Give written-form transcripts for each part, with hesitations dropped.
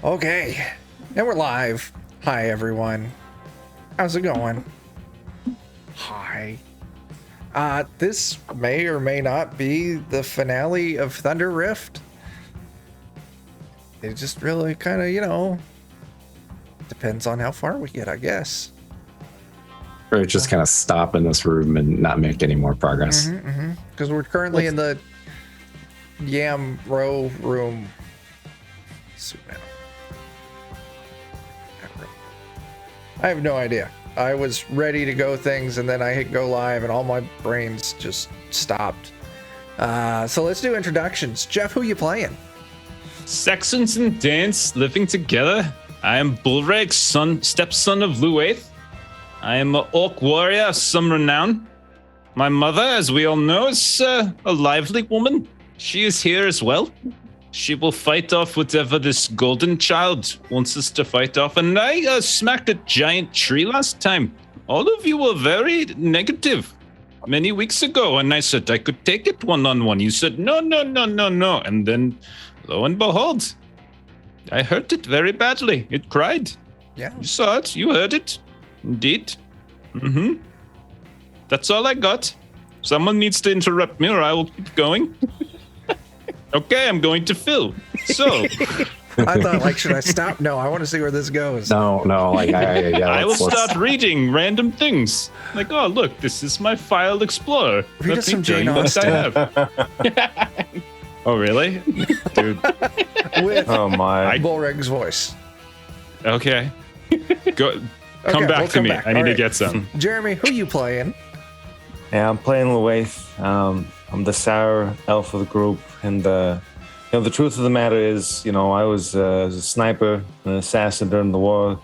Okay, and we're live. Hi, everyone. How's it going? Hi. This may or may not be the finale of Thunder Rift. It just really kind of, depends on how far we get, I guess. Or just kind of stop in this room and not make any more progress. Because we're currently in the Yam Row room. I have no idea. I was ready to go things, and then I hit go live, and all my brains just stopped. So let's do introductions. Jeff, who you playing? Saxons and Danes living together. I am Bulreg's stepson of Luath. I am an orc warrior of some renown. My mother, as we all know, is a lively woman. She is here as well. She will fight off whatever this golden child wants us to fight off. And I smacked a giant tree last time. All of you were very negative many weeks ago. And I said I could take it one-on-one. You said, no. And then, lo and behold, I hurt it very badly. It cried. Yeah. You saw it. You heard it. Indeed. That's all I got. Someone needs to interrupt me or I will keep going. Okay, I'm going to Phil. So, I thought, should I stop? No, I want to see where this goes. No, I will start reading random things. Like, oh, look, this is my file explorer. Read us some Jane Austen. I have. Oh, really? Dude. With my Bulreg's voice. Okay. Come back to me. I need to get some. Jeremy, who you playing? Yeah, I'm playing Luath. I'm the sour elf of the group, and the truth of the matter is, I was a sniper, an assassin during the war,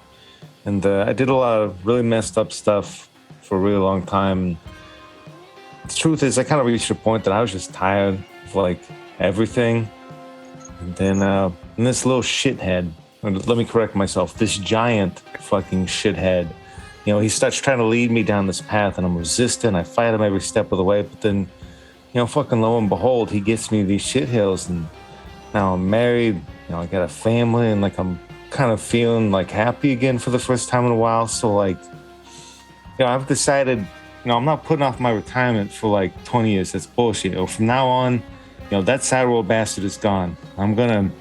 and I did a lot of really messed up stuff for a really long time. The truth is, I kind of reached a point that I was just tired of everything, and then this little shithead. Let me correct myself. This giant fucking shithead. He starts trying to lead me down this path, and I'm resistant. I fight him every step of the way, but then, fucking lo and behold, he gets me these shithills, and now I'm married. I got a family, and I'm kind of feeling happy again for the first time in a while. So I've decided, I'm not putting off my retirement for 20 years. That's bullshit. From now on, that sour old bastard is gone. Okay,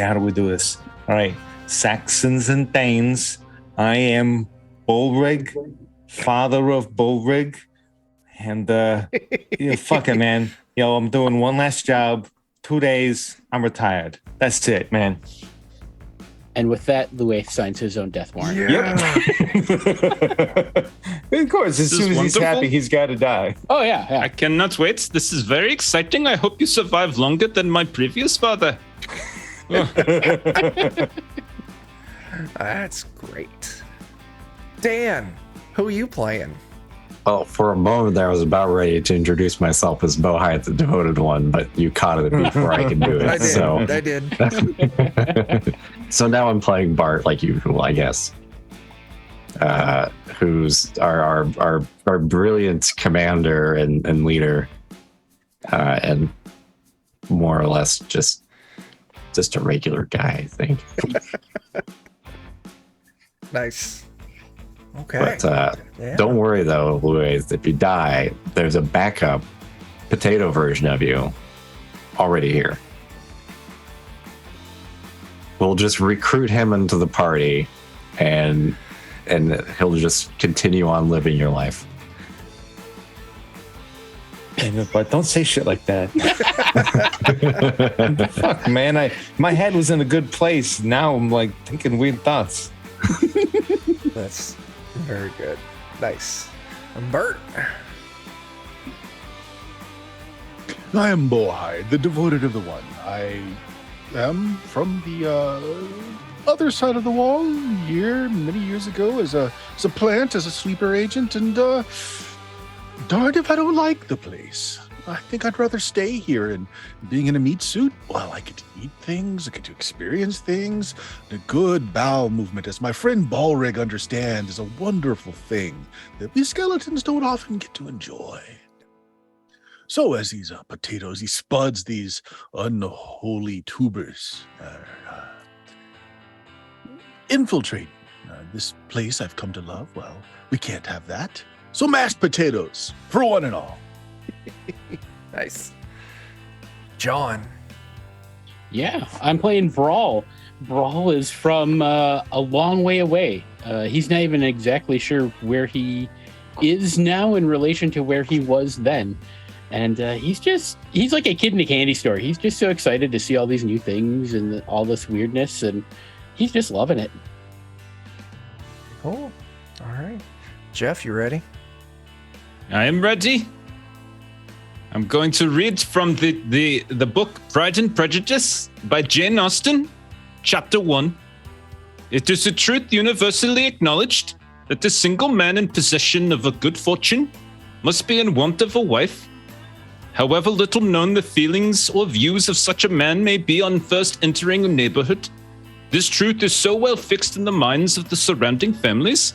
how do we do this? All right, Saxons and Danes. I am Bulreg, father of Bulreg, and fuck it, man. I'm doing one last job, 2 days, I'm retired. That's it, man. And with that, Luath signs his own death warrant. Yeah. Yep. Of course, as soon as he's happy, he's got to die. Oh, yeah. I cannot wait. This is very exciting. I hope you survive longer than my previous father. That's great. Dan, who are you playing? Well, for a moment there, I was about ready to introduce myself as Bohai, the devoted one, but you caught it before I could do it. I did. So now I'm playing Bart, like usual, I guess. Who's our brilliant commander and leader, and more or less just a regular guy, I think. Nice. Okay. But don't worry though, Louise, if you die, there's a backup potato version of you already here. We'll just recruit him into the party and he'll just continue on living your life. But don't say shit like that. Fuck, man. My head was in a good place. Now I'm thinking weird thoughts. That's very good. Nice. Bert. I am Bohai, the devoted of the one. I am from the other side of the wall many years ago as a plant, as a sleeper agent, and darned if I don't like the place. I think I'd rather stay here, and being in a meat suit, well, I get to eat things, I get to experience things. The good bowel movement, as my friend Balrig understands, is a wonderful thing that we skeletons don't often get to enjoy. So as these potatoes, these spuds, these unholy tubers infiltrate this place I've come to love. Well, we can't have that. So mashed potatoes for one and all. Nice. John. Yeah, I'm playing Brawl. Brawl is from a long way away. He's not even exactly sure where he is now in relation to where he was then. And he's like a kid in a candy store. He's just so excited to see all these new things and all this weirdness, and he's just loving it. Cool. All right. Jeff, you ready? I am ready. I'm going to read from the book Pride and Prejudice by Jane Austen, Chapter 1. It is a truth universally acknowledged that a single man in possession of a good fortune must be in want of a wife. However little known the feelings or views of such a man may be on first entering a neighborhood, this truth is so well fixed in the minds of the surrounding families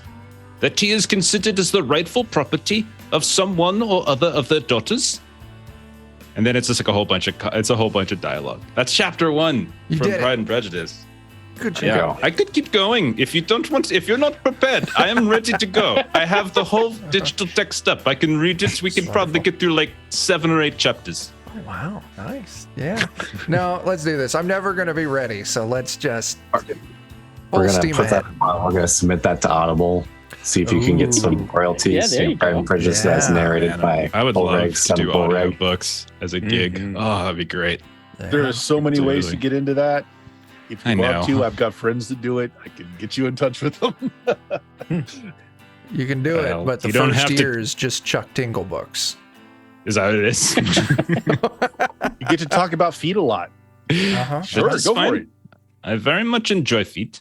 that he is considered as the rightful property of some one or other of their daughters. And then it's just like a whole bunch of dialogue. That's chapter 1 You from did it. Pride and Prejudice. Good job. Yeah, I could keep going. If you're not prepared, I am ready to go. I have the whole digital text up. I can read it. We can probably get through like 7 or 8 chapters. Oh, wow. Nice. Yeah. No, let's do this. I'm never going to be ready. So let's just We're full gonna steam put ahead. that. We're gonna submit that to Audible. See if you can get some Yeah, royalties. there you Pride and go. Prejudice that's Yeah, narrated Man, by I would love Bullreg, to son do of Bullreg. audiobooks as a gig. Mhm. Oh, that'd be great. There are so many ways to Absolutely. get into that. If I you want know. to, I've got friends that do it. I can get you in touch with them. You can do Well, it, but the you don't first have to- year is just Chuck Tingle books. Is that what it is? You get to talk about feet a lot. Uh-huh. Sure, That's go fine. for it. I very much enjoy feet.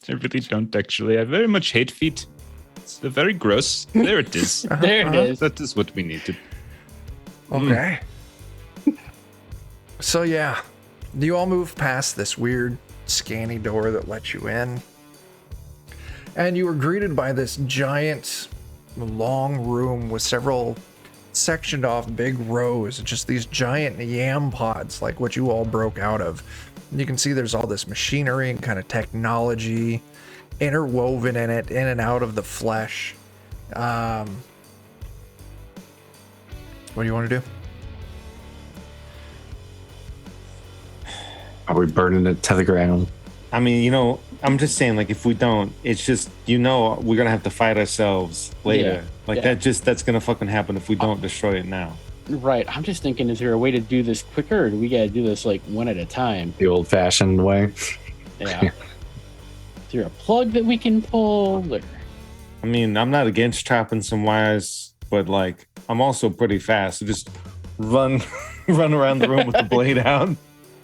I really don't actually. I very much hate feet. They're very gross. There it is. There it is. That is what we needed. Okay. So yeah, you all move past this weird scanny door that lets you in. And you were greeted by this giant long room with several sectioned off big rows, just these giant yam pods like what you all broke out of. And you can see there's all this machinery and kind of technology interwoven in it, in and out of the flesh. What do you want to do? Are we burning it to the ground? I mean, I'm just saying, like, if we don't, it's just, we're gonna have to fight ourselves later. Yeah. That's gonna fucking happen if we don't destroy it now. Right. I'm just thinking, is there a way to do this quicker, or do we got to do this like one at a time? The old-fashioned way. Yeah. Is there a plug that we can pull? Or... I mean, I'm not against chopping some wires, but like, I'm also pretty fast. So just run around the room with the blade out.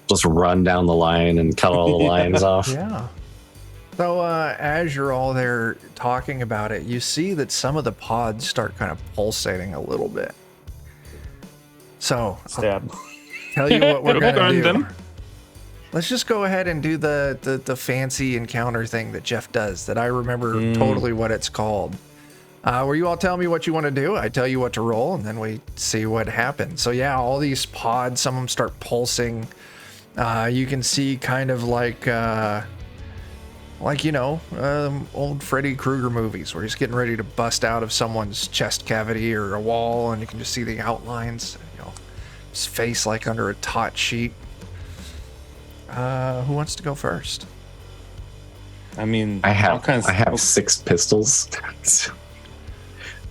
Just run down the line and cut all the lines off. Yeah. So as you're all there talking about it, you see that some of the pods start kind of pulsating a little bit. So I'll Stab. tell you what we're It'll gonna burn do. them. Let's just go ahead and do the fancy encounter thing that Jeff does that I remember totally what it's called. Where you all tell me what you want to do, I tell you what to roll, and then we see what happens. So yeah, all these pods, some of them start pulsing. You can see kind of like old Freddy Krueger movies where he's getting ready to bust out of someone's chest cavity or a wall, and you can just see the outlines, his face like under a taut sheet. Who wants to go first? I mean, I all kinds have 6 pistols.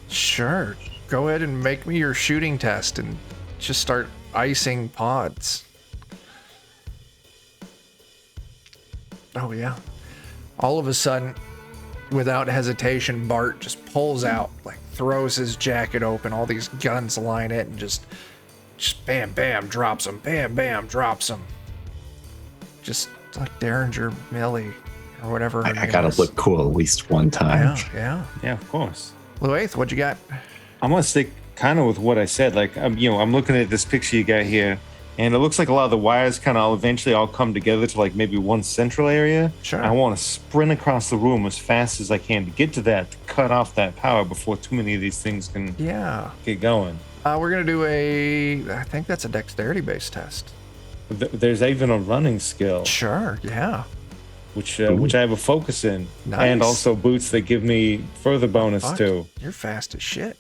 Sure. Go ahead and make me your shooting test and just start icing pods. Oh, yeah. All of a sudden, without hesitation, Bart just pulls out, like throws his jacket open, all these guns line it, and just bam, bam, drops them. Bam, bam, drops them. Just like Derringer Millie or whatever. her I name gotta is. look cool at least one time. Yeah. Yeah, of course. Luaith, what you got? I'm gonna stick kind of with what I said. Like, I'm looking at this picture you got here, and it looks like a lot of the wires kind of eventually all come together to like maybe one central area. Sure. I want to sprint across the room as fast as I can to get to that, to cut off that power before too many of these things can Yeah. get going. We're gonna do I think that's a dexterity-based test. There's even a running skill, Sure, yeah. which I have a focus in, Nice. and also boots that give me further bonus Fuck, too. You're fast as shit.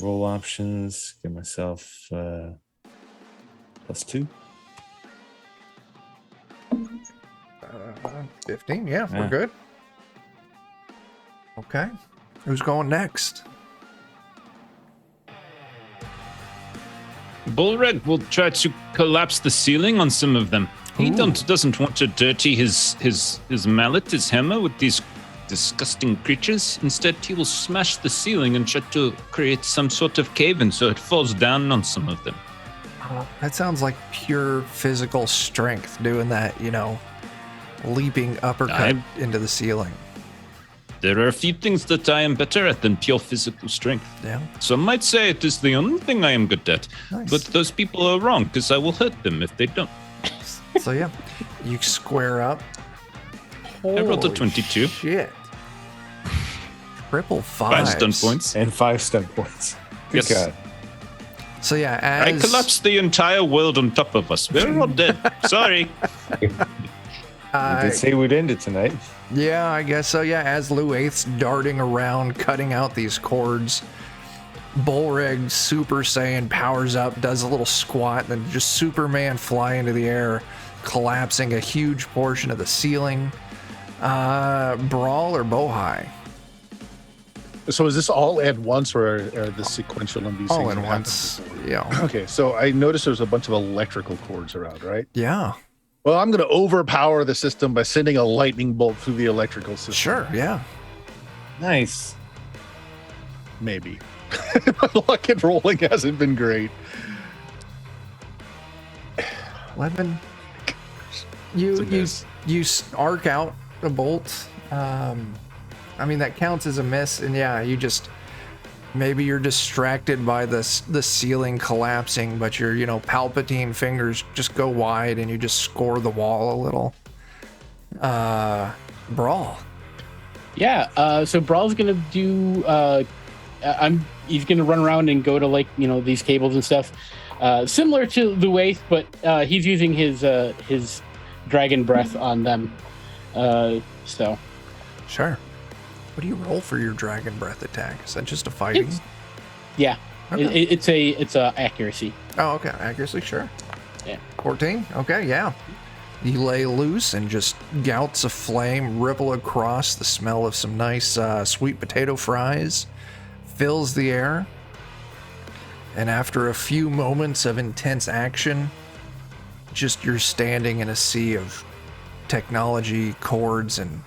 Roll options. Give myself +2. 15, yeah, we're Yeah. good. Okay. Who's going next? Bullred will try to collapse the ceiling on some of them. He Ooh. doesn't want to dirty his mallet, his hammer, with these disgusting creatures. Instead, he will smash the ceiling and try to create some sort of cave-in so it falls down on some of them. That sounds like pure physical strength doing that, leaping uppercut into the ceiling. There are a few things that I am better at than pure physical strength. Yeah. Some might say it is the only thing I am good at, Nice. but those people are wrong because I will hurt them if they don't. So yeah, you square up. I rolled a Holy 22. Shit. Triple 5 stun fives. points. And 5 stun points. Good Yes. God. So yeah, I as collapsed the entire world on top of us. We're all dead. Sorry. We did say we'd end it tonight. yeah, I guess so. Yeah, as Luaith's darting around, cutting out these cords, Bullrig Super Saiyan powers up, does a little squat, then just Superman fly into the air, collapsing a huge portion of the ceiling. Brawl or Bohai? So is this all at once, or are the sequential in these All things at that happen once. before? Yeah. Okay, so I noticed there's a bunch of electrical cords around, right? Yeah. Well, I'm going to overpower the system by sending a lightning bolt through the electrical system. Sure. Yeah. Nice. Maybe. My luck at rolling hasn't been great. 11. It's a You miss. arc out a bolt. I mean, that counts as a miss, and yeah, maybe you're distracted by the ceiling collapsing, but your Palpatine fingers just go wide and you just score the wall a little. Brawl. Yeah, so Brawl's gonna do. He's gonna run around and go to these cables and stuff, similar to Luaith, but he's using his dragon breath on them. So Sure. What do you roll for your dragon breath attack? Is that just a fighting? yeah, Okay. it's a accuracy. Oh, okay. Accuracy, sure. Yeah. 14? Okay, yeah. You lay loose and just gouts of flame ripple across. The smell of some nice sweet potato fries fills the air. And after a few moments of intense action, just you're standing in a sea of technology, cords, and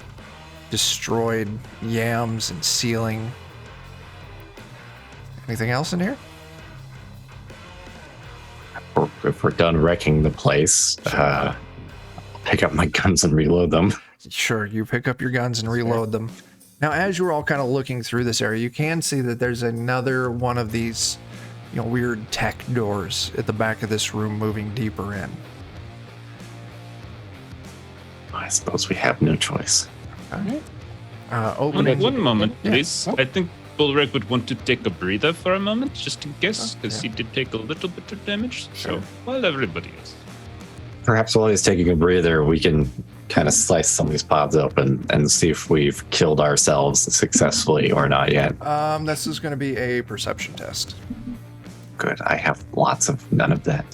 destroyed yams and ceiling. Anything else in here? If we're done wrecking the place, pick up my guns and reload them. Sure, you pick up your guns and reload them. Now, as you're all kind of looking through this area, you can see that there's another one of these, weird tech doors at the back of this room moving deeper in. I suppose we have no choice. Opening. One moment, Yeah. please. I think Bullreg would want to take a breather for a moment, just in case, because yeah. he did take a little bit of damage. Sure. So, while everybody is. Perhaps while he's taking a breather, we can kind of slice some of these pods open and see if we've killed ourselves successfully or not yet. This is going to be a perception test. Good. I have lots of none of that.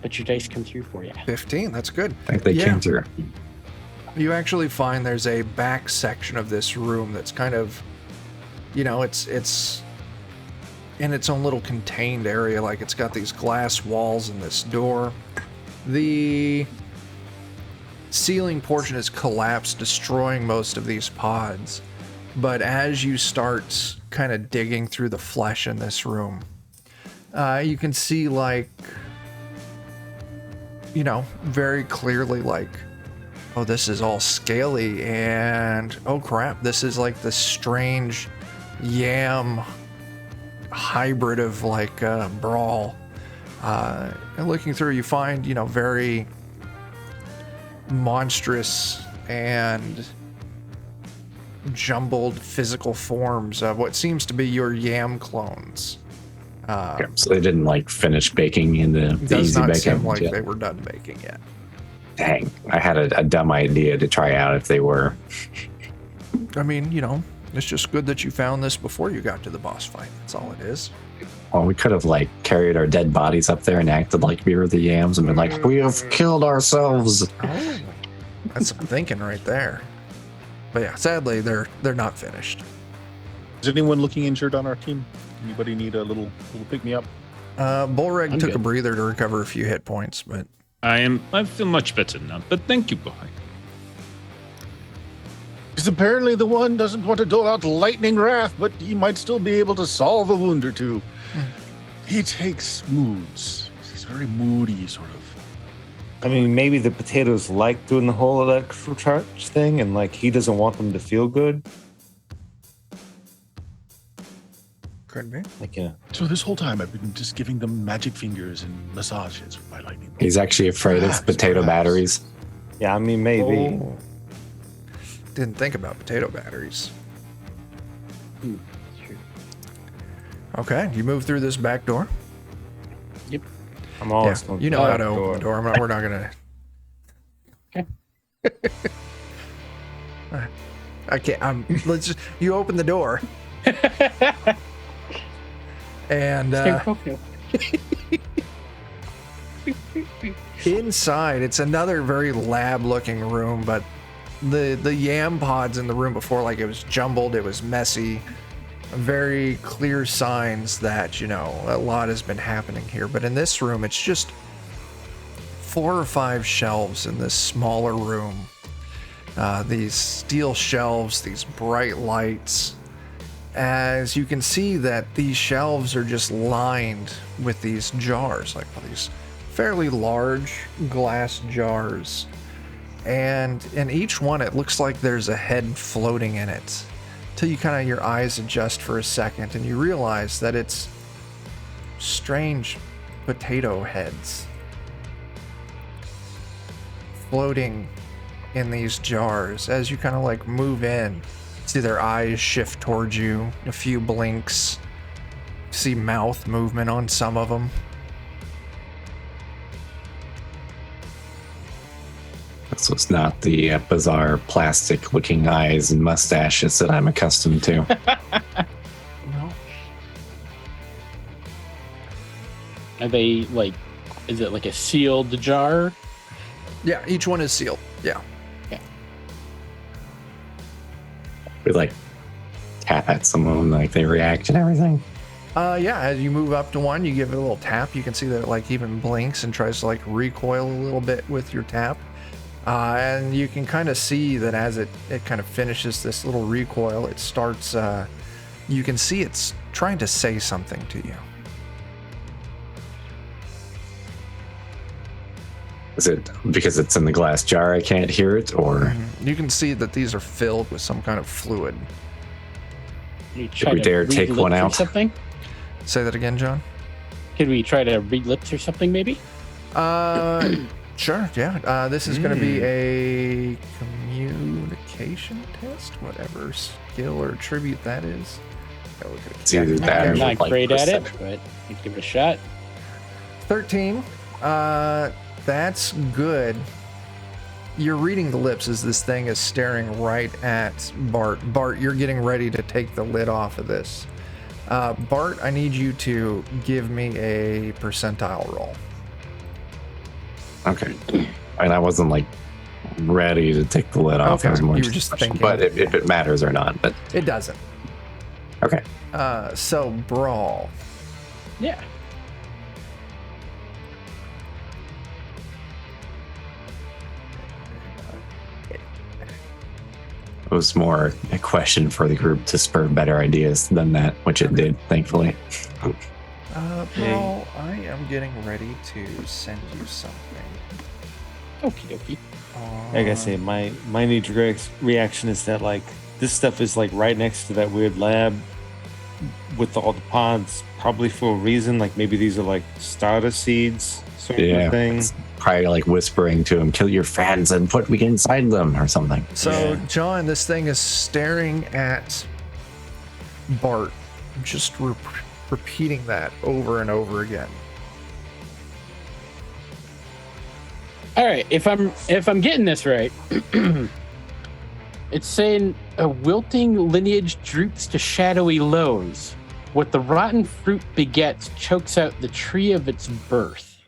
But your dice come through for you. 15, that's good. I think they Yeah. came through. You actually find there's a back section of this room that's kind of, it's in its own little contained area. Like it's got these glass walls and this door. The ceiling portion is collapsed, destroying most of these pods. But as you start kind of digging through the flesh in this room, you can see very clearly oh, this is all scaly, and oh crap, this is like the strange yam hybrid of Brawl. And looking through, you find, very monstrous and jumbled physical forms of what seems to be your yam clones. Okay, so they didn't like finish baking in the It does easy not bake seem ovens like yet. they were done baking yet. Dang, I had a dumb idea to try out if they were. I mean, you know, it's just good that you found this before you got to the boss fight. That's all it is. Well, we could have like carried our dead bodies up there and acted like we were the yams and been like, we have killed ourselves. Oh, that's some thinking right there. But yeah, sadly, they're not finished. Is anyone looking injured on our team? Anybody need a little pick me up? Bullreg I'm took a good. breather to recover a few hit points, but I feel much better now, but thank you, boy. Because apparently the one doesn't want to dole out lightning wrath, but he might still be able to solve a wound or two. He takes moods. He's very moody, sort of. I mean, maybe the potatoes like doing the whole electrical charge thing, and like he doesn't want them to feel good. could be. Like, yeah. So this whole time I've been just giving them magic fingers and massages with my lightning. He's actually afraid Perhaps, of potato perhaps. batteries. Yeah, I mean, maybe. Oh. Didn't think about potato batteries. Sure. Okay, you move through this back door. I'm always Yeah, going you know how to open the door. We're not gonna. Okay. I can't. Let's just. You open the door. And inside, it's another very lab-looking room, but the yam pods in the room before, like, it was jumbled, it was messy. Very clear signs that, you know, a lot has been happening here. But in this room, it's just 4 or 5 shelves in this smaller room. These steel shelves, these bright lights. As you can see that these shelves are just lined with these jars, like these fairly large glass jars. And in each one, it looks like there's a head floating in it. Till you kind of, your eyes adjust for a second and you realize that it's strange potato heads floating in these jars. As you kind of like move in, see their eyes shift towards you, a few blinks, see mouth movement on some of them. So it's not the bizarre plastic-looking eyes and mustaches that I'm accustomed to. No. Are they like? Is it like a sealed jar? Yeah, each one is sealed. Yeah. We like tap at some of them, like they react and everything. Yeah, as you move up to one, you give it a little tap. You can see that it like even blinks and tries to like recoil a little bit with your tap. And you can kind of see that as it kind of finishes this little recoil, it starts, you can see it's trying to say something to you. Is it because it's in the glass jar I can't hear it, or You can see that these are filled with some kind of fluid. You we dare read take lips one or out? Something? Say that again, John? Could we try to read lips or something? Maybe. Sure, yeah. This is going to be a communication test, whatever skill or attribute that is. Gotta look at it. it's either that or I'm not like great at it, perception. but I'd give it a shot. 13. That's good. You're reading the lips as this thing is staring right at Bart. Bart, you're getting ready to take the lid off of this. Bart, I need you to give me a percentile roll. Okay. And I wasn't like ready to take the lid off. Okay, I was more you were just thinking. But if it matters or not, but It doesn't. okay. So, Brawl. Yeah. It was more a question for the group to spur better ideas than that, which it did, thankfully. Brawl, I am getting ready to send you something. Okie dokie. Like I say, my knee-jerk reaction is that like this stuff is like right next to that weird lab with all the pods, probably for a reason. Like maybe these are like starter seeds, sort Yeah. of thing. It's probably like whispering to him, kill your friends and put me inside them or something. So, Yeah. John, this thing is staring at Bart, just repeating that over and over again. All right, if I'm getting this right, it's saying a wilting lineage droops to shadowy lows. What the rotten fruit begets chokes out the tree of its birth.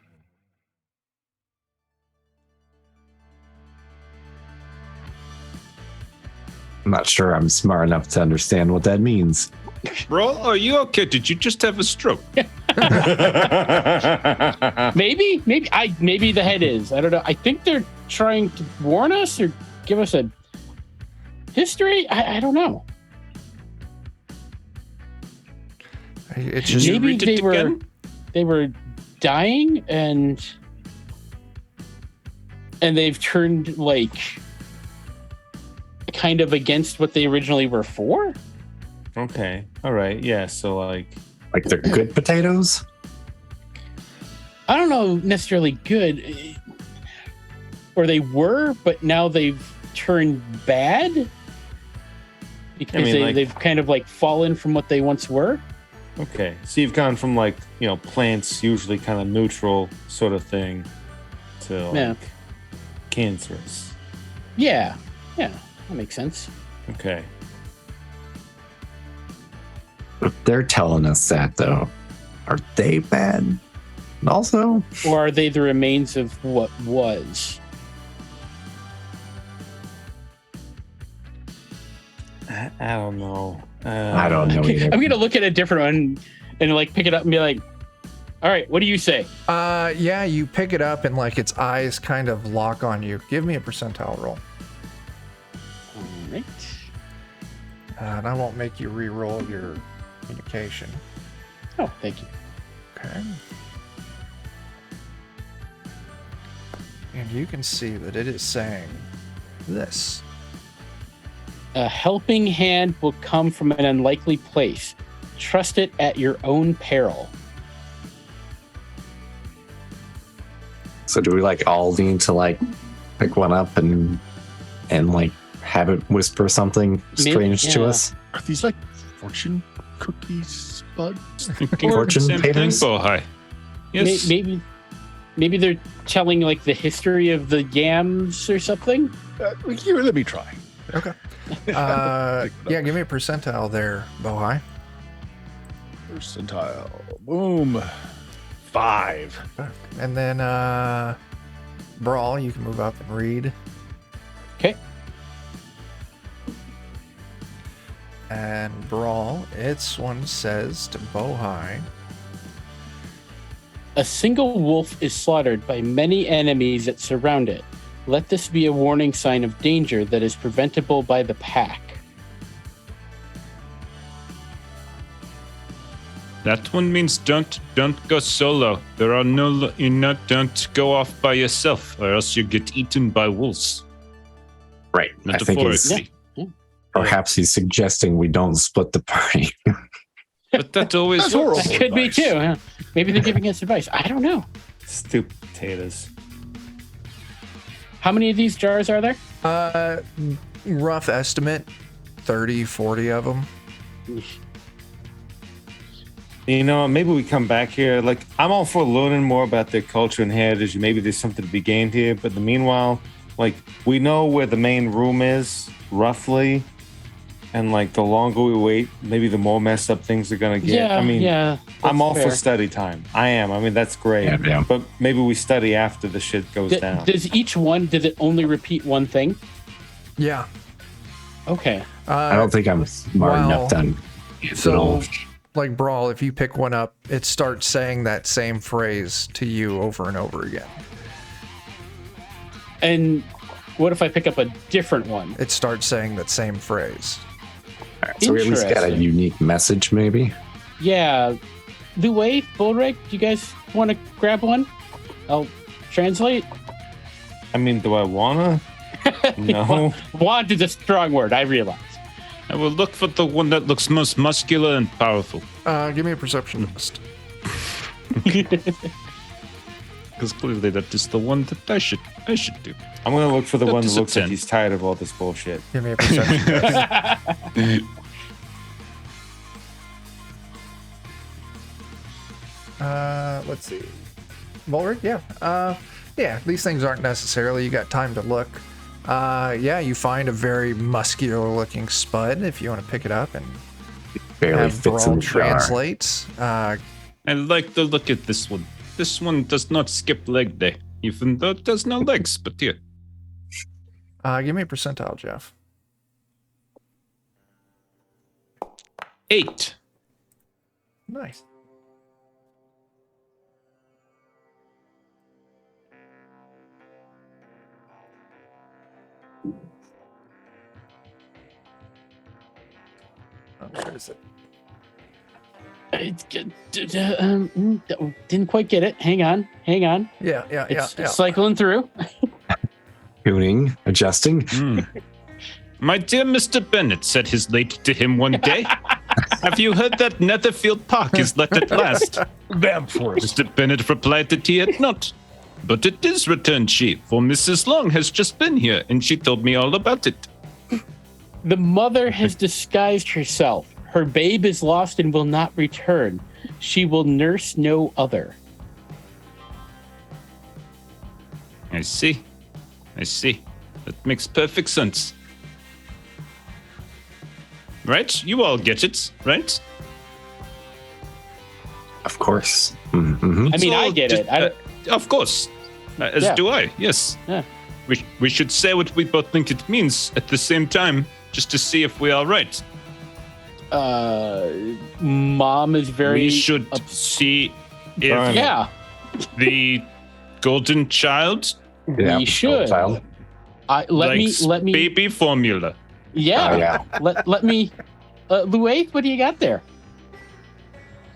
I'm not sure I'm smart enough to understand what that means. Bro, are you okay? Did you just have a stroke? Maybe the head is. I don't know. I think they're trying to warn us or give us a history. I don't know. It's just Maybe read it again? they were dying and they've turned like kind of against what they originally were for. Okay. All right. Yeah. So like They're good potatoes? I don't know necessarily good, or they were, but now they've turned bad because they've kind of like fallen from what they once were. okay. So you've gone from like, plants usually kind of neutral sort of thing to like cancerous. Yeah, that makes sense. Okay. If they're telling us that, though, are they bad also? Or are they the remains of what was? I don't know. I don't know either. I'm gonna look at a different one and like pick it up and be like, all right, what do you say? yeah, you pick it up and like its eyes kind of lock on you. Give me a percentile roll. All right. And I won't make you re-roll your communication. Oh, thank you. Okay. And you can see that it is saying this. A helping hand will come from an unlikely place. Trust it at your own peril. So do we like all need to like pick one up and like have it whisper something strange to us? Are these like fortune cookies, bud? Fortune Same thing, papers? Bohai. Yes. Maybe they're telling like the history of the yams or something. Here, let me try. Okay. Yeah, give me a percentile there, Bohai. Percentile. Boom. 5. And then Brawl, you can move up and read. Okay. And Brawl, its one says to Bohai. A single wolf is slaughtered by many enemies that surround it. Let this be a warning sign of danger that is preventable by the pack. That one means don't go solo. There are no, don't go off by yourself, or else you get eaten by wolves. Right. I think Metaphorically. perhaps he's suggesting we don't split the party. But that always That's works. horrible. That could be advice. too. Huh? Maybe they're giving us advice. I don't know. Stupid potatoes. How many of these jars are there? Rough estimate, 30, 40 of them. Maybe we come back here. Like, I'm all for learning more about their culture and heritage. Maybe there's something to be gained here. But in the meanwhile, like, we know where the main room is, roughly. And, like, the longer we wait, maybe the more messed up things are going to get. Yeah. I'm all fair. for study time. I am. I mean, that's great. Yeah. But maybe we study after the shit goes down. Does each one, does it only repeat one thing? Yeah. Okay. I don't think I'm smart enough to So, like Brawl, if you pick one up, it starts saying that same phrase to you over and over again. And what if I pick up a different one? It starts saying that same phrase. So we at least got a Interesting. unique message, maybe. Yeah. Luwei, Bullreg, do you guys want to grab one? I'll translate. I mean, do I wanna? No. Want is a strong word, I realize. I will look for the one that looks most muscular and powerful. Give me a perception test. Because clearly that is the one that I should do. I'm gonna look for the That one that is a looks like 10. he's tired of all this bullshit. Give me a perception test. Let's see. Mulrig, yeah. Yeah, these things aren't necessarily. You got time to look. Yeah, you find a very muscular-looking spud if you want to pick it up and Barely have fits in Brawl the jar. translate. I like the look at this one. This one does not skip leg day, even though it does no legs, but here. Give me a percentile, Jeff. 8. Nice. Where is it? Didn't quite get it. Hang on. Yeah. It's cycling through. Tuning, adjusting. My dear Mr. Bennett, said his lady to him one day. Have you heard that Netherfield Park is let at last? Damn forest. Mr. Bennett replied that he had not. But it is, returned she, for Mrs. Long has just been here, and she told me all about it. The mother has disguised herself. Her babe is lost and will not return. She will nurse no other. I see. That makes perfect sense. Right? You all get it, right? Of course. Mm-hmm. I mean, I So, get it. Of course. As Yeah. do I, yes. Yeah. We should say what we both think it means at the same time, just to see if we are right. Mom is very. We should see if Darn. Yeah, the golden child Yeah, we should. child. likes Let me. baby formula. Yeah. Oh, yeah. Let me. Louis, what do you got there?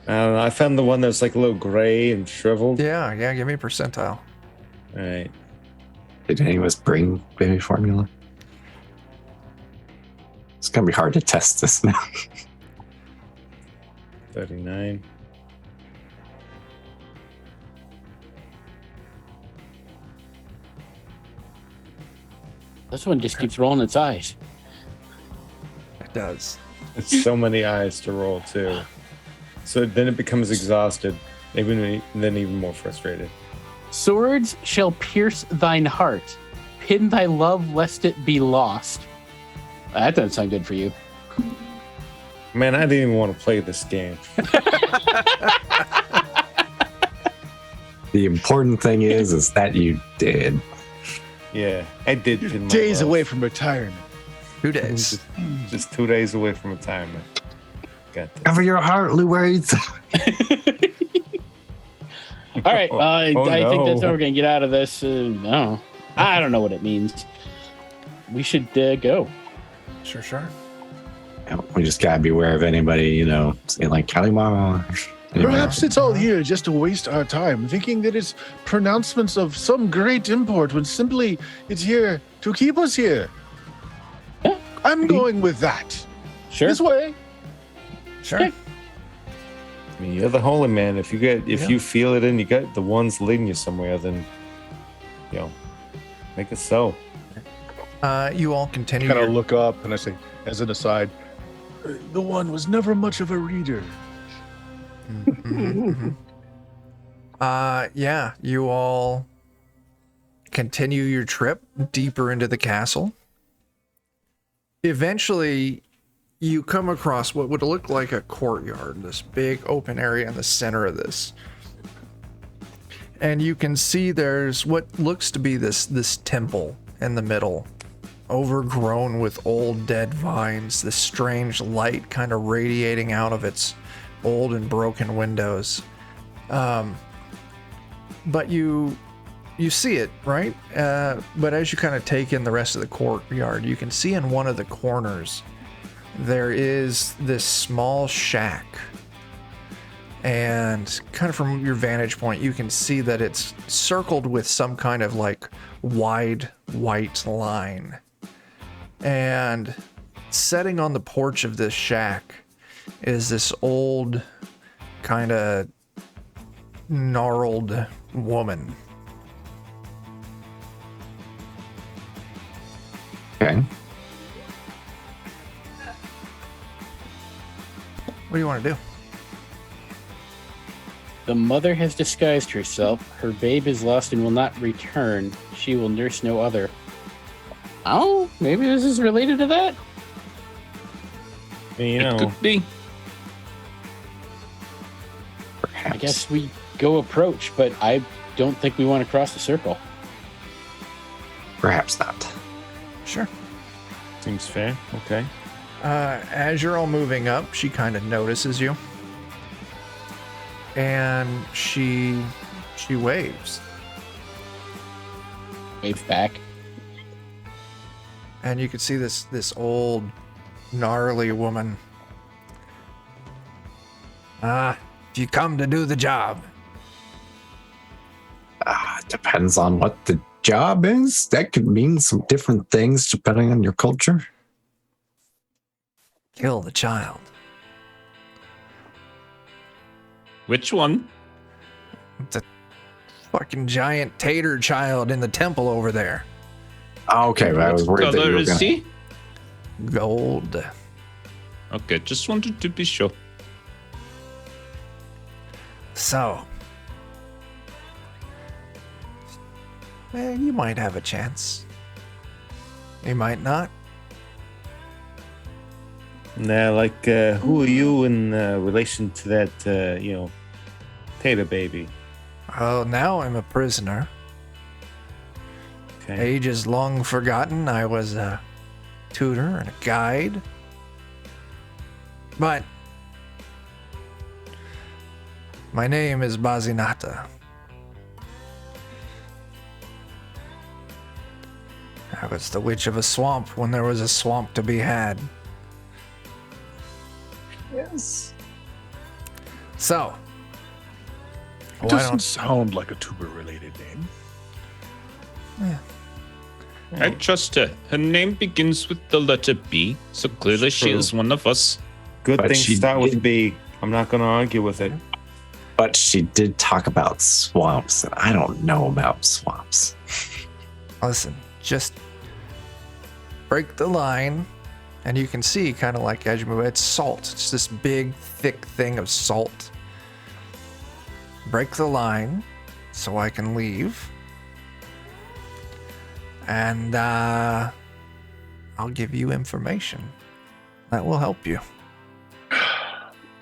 I don't know. I found the one that's like a little gray and shriveled. Yeah. Give me a percentile. All right. Did any of us bring baby formula? It's gonna be hard to test this now. 39. This one just keeps rolling its eyes. It does. It's so many eyes to roll too. So then it becomes exhausted, even more frustrated. Swords shall pierce thine heart. Pin thy love lest it be lost. That doesn't sound good for you. Man, I didn't even want to play this game. The important thing is that you did. Yeah, I did. Pin my Days love. away from retirement. 2 days. Just 2 days away from retirement. Got this. Cover your heart, Louise. All right, I think that's no. how we're gonna get out of this. No, I don't know what it means. We should go. Sure. We just gotta beware of anybody, saying like Kalimama. Perhaps it's all here just to waste our time, thinking that it's pronouncements of some great import when simply it's here to keep us here. Yeah. I'm going with that. Sure. This way. Sure. Okay. I mean, you're the holy man. If you feel it and you got the ones leading you somewhere, then make it so. You all continue. Kind of your- look up and I say, as an aside, the one was never much of a reader. Mhm. Yeah, you all continue your trip deeper into the castle. Eventually, you come across what would look like a courtyard, this big open area in the center of this. And you can see there's what looks to be this temple in the middle, overgrown with old dead vines, this strange light kind of radiating out of its old and broken windows. But you see it, right? But as you kind of take in the rest of the courtyard, you can see in one of the corners there is this small shack. And kind of from your vantage point, you can see that it's circled with some kind of like wide white line. And setting on the porch of this shack is this old, kind of gnarled woman. Okay. What do you want to do? The mother has disguised herself. Her babe is lost and will not return. She will nurse no other. Oh, maybe this is related to that? You It know, could be. I guess we go approach, but I don't think we want to cross the circle. Perhaps not. Sure. seems fair. Okay. As you're all moving up, she kind of notices you. And she waves. Wave back. And you can see this old, gnarly woman. If you come to do the job. Depends on what the job is. That could mean some different things depending on your culture. Kill the child. Which one? The fucking giant tater child in the temple over there. Okay, but I was worried that you Color were is gonna... he? Gold. Okay, just wanted to be sure. So. You might have a chance. You might not. Now, like, who are you in relation to that, tater baby? Oh, now I'm a prisoner. Okay. Ages long forgotten. I was a tutor and a guide. But my name is Bazinata. I was the witch of a swamp when there was a swamp to be had. Yes. So, It doesn't sound like a tuber-related name. I trust her. Her name begins with the letter B, so clearly It's she true. is one of us. Good But things she start with did- B. I'm not going to argue with it. But she did talk about swamps, and I don't know about swamps. Listen, just break the line, and you can see kind of like as you move, it's salt. It's this big, thick thing of salt. Break the line so I can leave. And I'll give you information that will help you.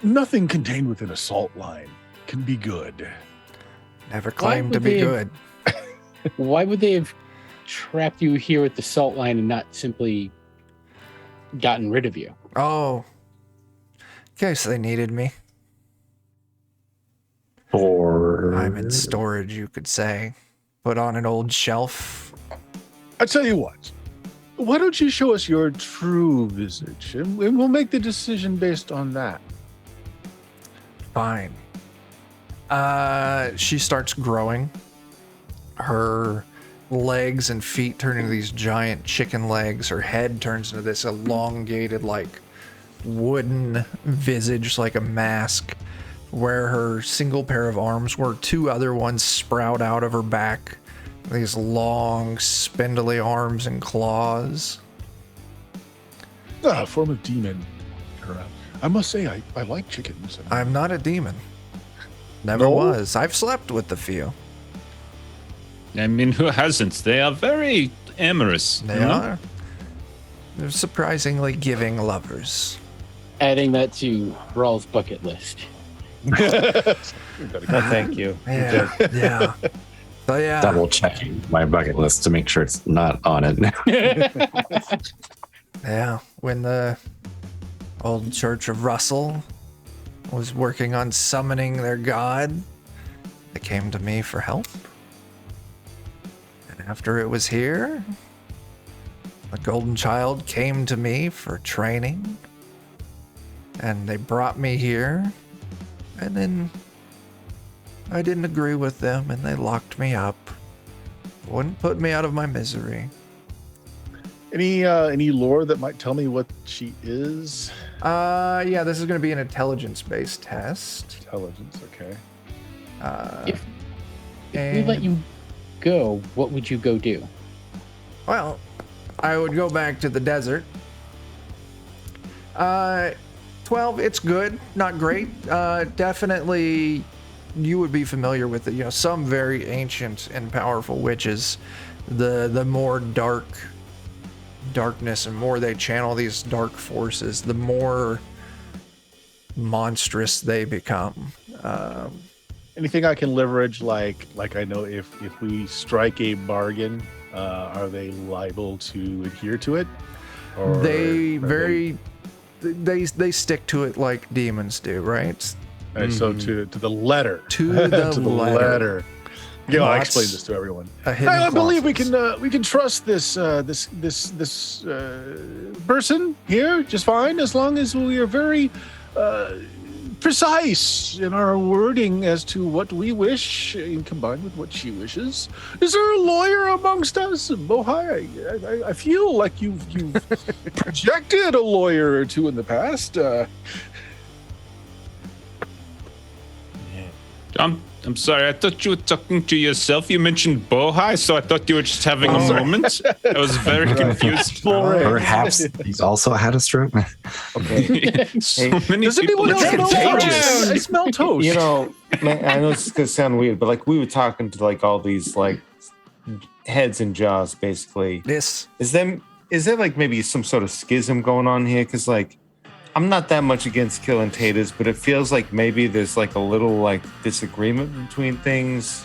Nothing contained within a salt line can be good. Never claimed to would be they- good. Why would they have trapped you here at the salt line and not simply gotten rid of you? Oh, in case they needed me. Or I'm in storage, you could say. Put on an old shelf. I tell you what, why don't you show us your true visage, and we'll make the decision based on that. Fine. She starts growing. Her legs and feet turn into these giant chicken legs. Her head turns into this elongated, like, wooden visage, like a mask. Where her single pair of arms were, two other ones sprout out of her back. These long, spindly arms and claws. A form of demon. I must say, I like chickens. I'm not a demon. Never No? was. I've slept with a few. I mean, who hasn't? They are very amorous. They you know? are. They're surprisingly giving lovers. Adding that to Rawl's bucket list. No, thank you. Yeah, yeah. So yeah, double checking my bucket list to make sure it's not on it now. yeah. When the old Church of Russell was working on summoning their god, they came to me for help. And after it was here, the Golden Child came to me for training. And they brought me here. And then I didn't agree with them and they locked me up. Wouldn't put me out of my misery. Any lore that might tell me what she is? Yeah, this is going to be an intelligence-based test. Intelligence, okay. If we let you go, what would you go do? Well, I would go back to the desert. 12, it's good, not great. Definitely you would be familiar with it. You know, some very ancient and powerful witches, the more darkness and more they channel these dark forces, the more monstrous they become. Anything I can leverage, like I know if we strike a bargain, are they liable to adhere to it? Or They stick to it like demons do, right? So to the letter. To the letter. Yeah, I Lots explained this to everyone. of hidden I believe clauses. we can trust this person here just fine, as long as we are very precise in our wording as to what we wish, and combined with what she wishes. Is there a lawyer amongst us, Bohai? I feel like you've projected a lawyer or two in the past. I'm sorry. I thought you were talking to yourself. You mentioned Bohai, so I thought you were just having a moment. I was very confused. Perhaps he's also had a stroke. Okay. So many Does people. anyone else know? contagious. I smell toast. You know, man, I know it's gonna sound weird, but like we were talking to like all these like heads and jaws, basically. This Is there like maybe some sort of schism going on here? Because like I'm not that much against killing taters, but it feels like maybe there's like a little like disagreement between things.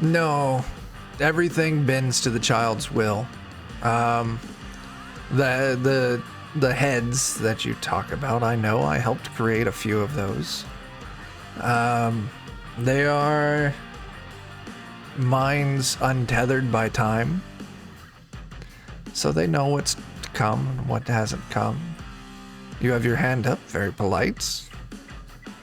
No, everything bends to the child's will. The heads that you talk about, I know. I helped create a few of those. They are minds untethered by time, so they know what's to come and what hasn't come. You have your hand up, very polite.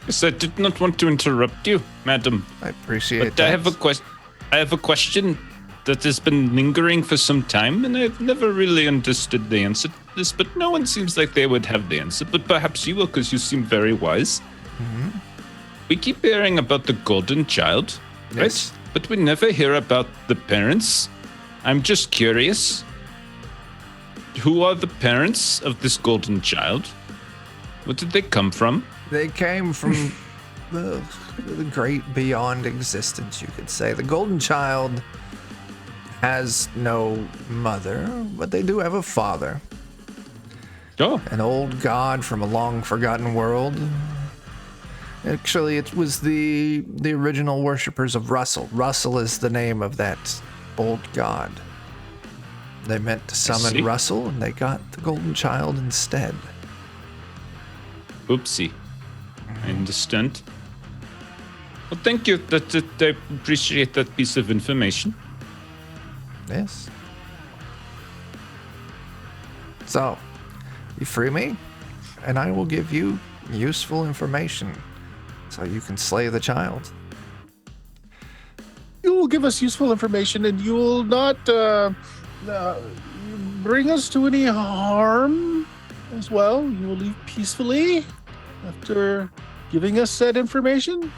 Yes, I did not want to interrupt you, madam. I appreciate But that. I have a question that has been lingering for some time, and I've never really understood the answer to this, but no one seems like they would have the answer. But perhaps you will, because you seem very wise. We keep hearing about the golden child, right? Yes. But we never hear about the parents. I'm just curious. Who are the parents of this golden child? What did they come from? They came from the great beyond existence, you could say. The golden child has no mother, but they do have a father. Oh, An old god from a long forgotten world. Actually, it was the original worshippers of Russell. Russell is the name of that old god. They meant to see. summon Russell, and they got the golden child instead. oopsie. I understand. Well, thank you. I appreciate that piece of information. Yes. So, you free me, and I will give you useful information so you can slay the child. You will give us useful information, and you will not bring us to any harm as well. You will leave peacefully after giving us said information.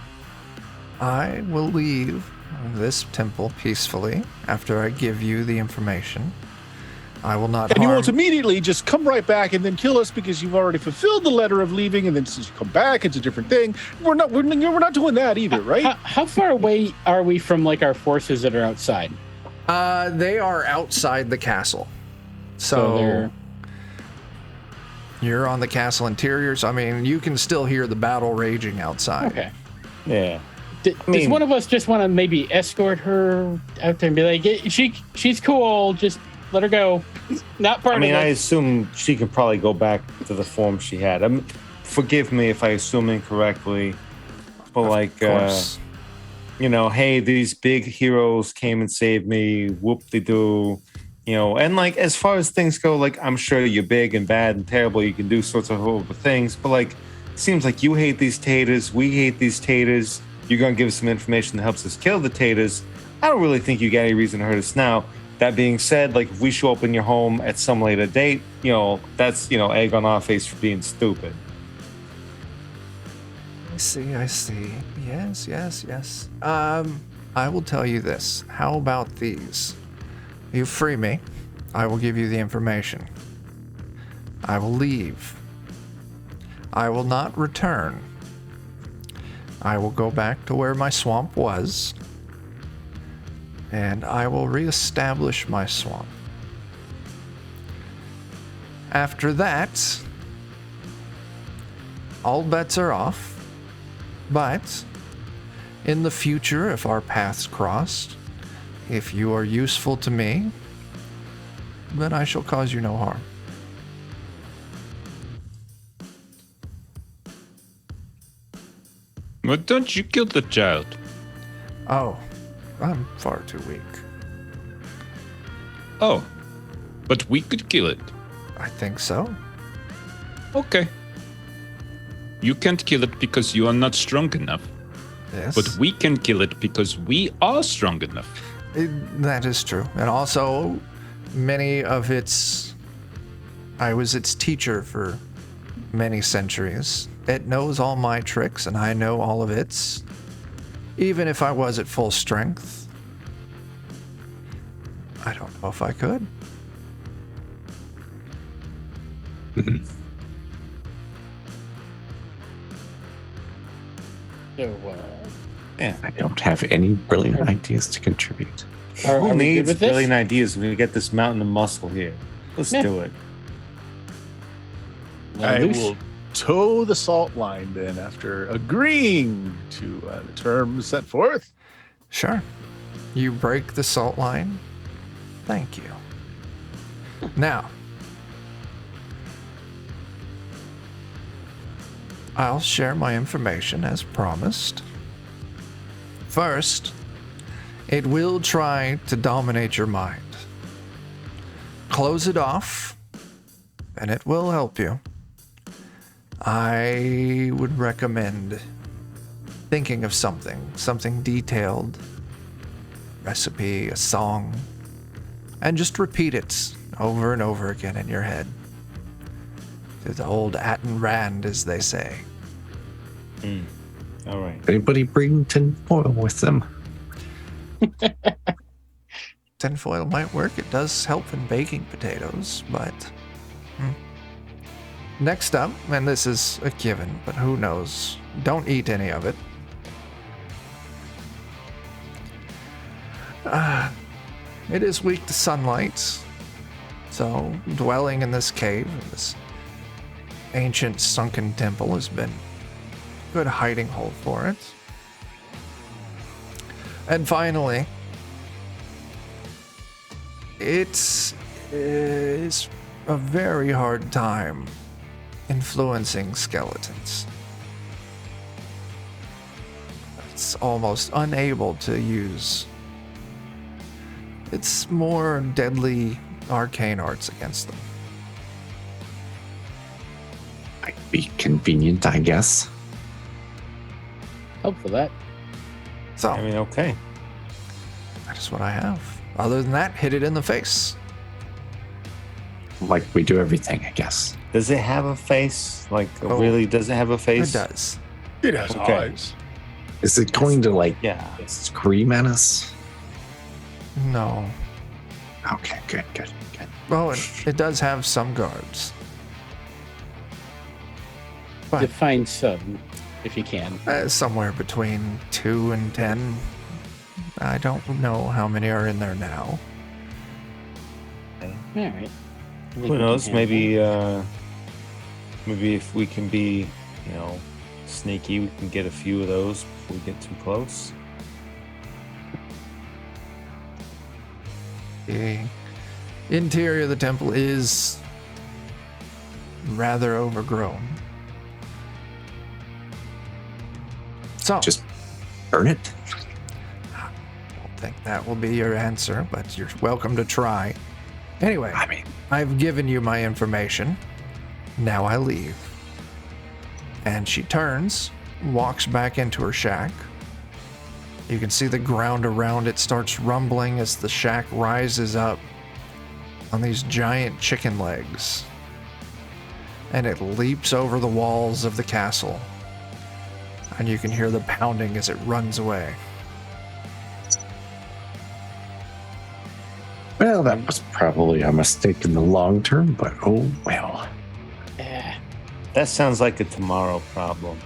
I will leave this temple peacefully after I give you the information. I will not And you harm. won't immediately just come right back and then kill us because you've already fulfilled the letter of leaving, and then since you come back, it's a different thing. We're not doing that either, right? How far away are we from like our forces that are outside? They are outside the castle. So So they're- you're on the castle interior. So, I mean, you can still hear the battle raging outside. Okay. Yeah. Does mean- one of us just want to maybe escort her out there and be like, she's cool, just let her go. Not part I mean, of I it. assume she can probably go back to the form she had. Forgive me if I assume incorrectly, but like, Of course. you know, hey, these big heroes came and saved me. Whoop-de-doo. You know, and like as far as things go, like I'm sure you're big and bad and terrible. You can do sorts of horrible things, but like, it seems like you hate these taters. We hate these taters. You're gonna give us some information that helps us kill the taters. I don't really think you got any reason to hurt us now. That being said, like if we show up in your home at some later date, you know, that's, you know, egg on our face for being stupid. I see. Yes. I will tell you this. How about these? You free me, I will give you the information. I will leave. I will not return. I will go back to where my swamp was, and I will reestablish my swamp. After that, all bets are off, but in the future, if our paths crossed, if you are useful to me, then I shall cause you no harm. Why don't you kill the child? Oh, I'm far too weak. Oh, but we could kill it. I think so. Okay. You can't kill it because you are not strong enough. Yes. But we can kill it because we are strong enough. That is true. And also, many of its... I was its teacher for many centuries. It knows all my tricks, and I know all of its. Even if I was at full strength, I don't know if I could. So, Yeah, I don't have any brilliant ideas to contribute. are Who we good needs with this? brilliant ideas when we get this mountain of muscle here? Let's Yeah. do it. Let I loose. will toe the salt line then after agreeing to the terms set forth. Sure. You break the salt line. Thank you. Now, I'll share my information as promised. First, it will try to dominate your mind. Close it off, and it will help you. I would recommend thinking of something detailed, recipe, a song, and just repeat it over and over again in your head. To the old Atten Rand, as they say. All right. Anybody bring tinfoil with them? Tinfoil might work. It does help in baking potatoes, but... Next up, and this is a given, but who knows? Don't eat any of it. It is weak to sunlight, so dwelling in this cave, in this ancient sunken temple, has been a good hiding hole for it. And finally, it is a very hard time influencing skeletons. It's almost unable to use its more deadly arcane arts against them. Might be convenient, I guess. Hope for that. So, I mean, okay. that is what I have. Other than that, hit it in the face. Like we do everything, I guess. Does it have a face? Like, Oh. really, does it have a face? It does. It has Okay. eyes. Is it going to like Yeah. scream at us? No. Okay, good. Oh, it does have some guards. But Define some, if you can. somewhere between 2 and 10. I don't know how many are in there now. All right. Who knows? Maybe if we can be, sneaky, we can get a few of those before we get too close. The interior of the temple is rather overgrown. So, Just burn it. I don't think that will be your answer, but you're welcome to try. Anyway, I mean, I've given you my information. Now I leave. And she turns, walks back into her shack. You can see the ground around it starts rumbling as the shack rises up on these giant chicken legs. And it leaps over the walls of the castle. And you can hear the pounding as it runs away. well, that was probably a mistake in the long term, but oh well. Eh, That sounds like a tomorrow problem.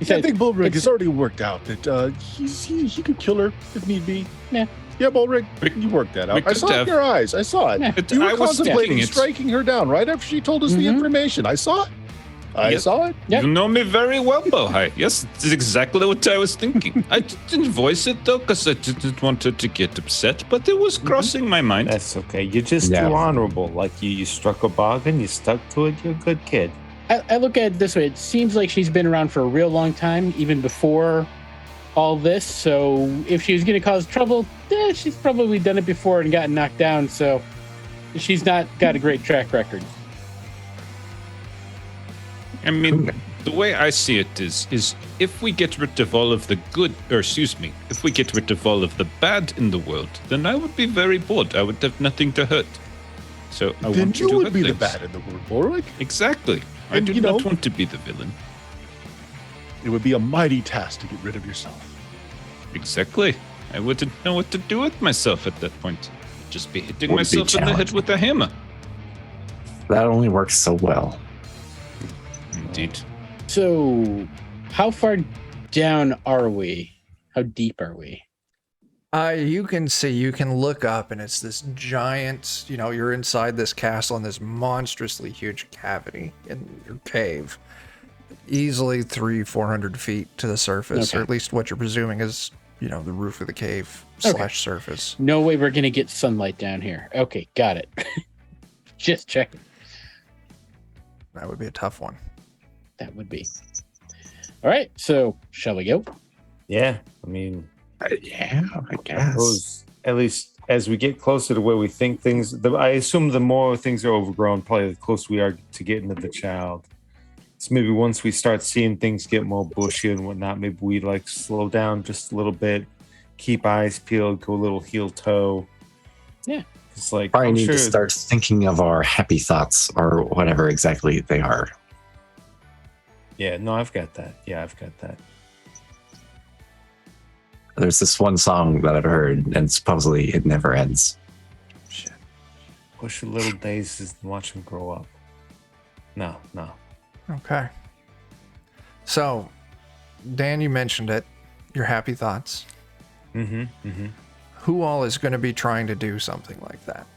He I said, think Bullrig it's- has already worked out that he could kill her if need be. Yeah. Yeah, Bullrig, We- you worked that we out. I could saw it in have. your eyes. I saw it. Yeah. You were I was contemplating thinking it. striking her down right after she told us the Mhm. information. I saw it. I Yep. saw it. Yep. You know me very well, Bohai. Yes, it's exactly what I was thinking. I didn't voice it though, because I didn't want her to get upset, but it was crossing my mind. That's okay. You're just Yeah. too honorable. Like you struck a bargain, you stuck to it. You're a good kid. I look at it this way. It seems like she's been around for a real long time, even before all this. So if she was going to cause trouble, she's probably done it before and gotten knocked down. So she's not got a great track record. I mean, the way I see it is if we get rid of all of the good, or excuse me, if we get rid of all of the bad in the world, then I would be very bored. I would have nothing to hurt. So I Then want to you do would hurt be the things. bad in the world, Bullrig. Exactly. I And, do you not know- want to be the villain. It would be a mighty task to get rid of yourself. Exactly. I wouldn't know what to do with myself at that point. Just be hitting Would be myself in the head challenging. with a hammer. That only works so well. Indeed. So how far down are we? How deep are we? You can see, you can look up, and it's this giant, you're inside this castle in this monstrously huge cavity in your cave. Easily 300-400 feet to the surface, Okay. or at least what you're presuming is, the roof of the cave Okay. / surface. No way we're going to get sunlight down here. Okay, got it. Just checking. That would be a tough one. That would be. All right, so shall we go? Yeah. I mean, Yeah, I I guess. suppose at least as we get closer to where we think things, I assume the more things are overgrown, probably the closer we are to getting to the child. So maybe once we start seeing things get more bushy and whatnot, maybe we like slow down just a little bit, keep eyes peeled, go a little heel toe. Yeah. It's like Probably I'm need sure to start thinking of our happy thoughts or whatever exactly they are. Yeah, no, I've got that. Yeah, I've got that. There's this one song that I've heard, and supposedly it never ends. Shit. Push your little daisies and watch them grow up. No. Okay. So, Dan, you mentioned it. Your happy thoughts. Mm-hmm. Who all is going to be trying to do something like that?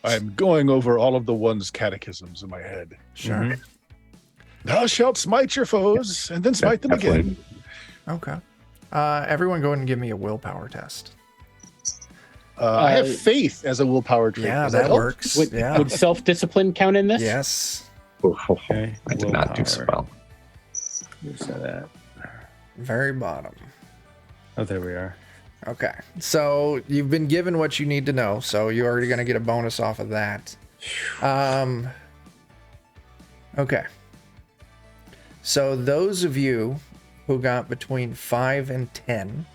I'm going over all of the one's catechisms in my head. Sure. Mhm. Thou shalt smite your foes and then smite them Definitely. again. Okay. Everyone go ahead and give me a willpower test. I have faith as a willpower trait. Yeah, Does that help? works. Would, Yeah. would self-discipline count in this? Yes. Okay. I did not do so Willpower. well. Where's that at? Very bottom. Oh, there we are. Okay. So you've been given what you need to know, so you're already going to get a bonus off of that. Okay. So those of you who got between 5 and 10,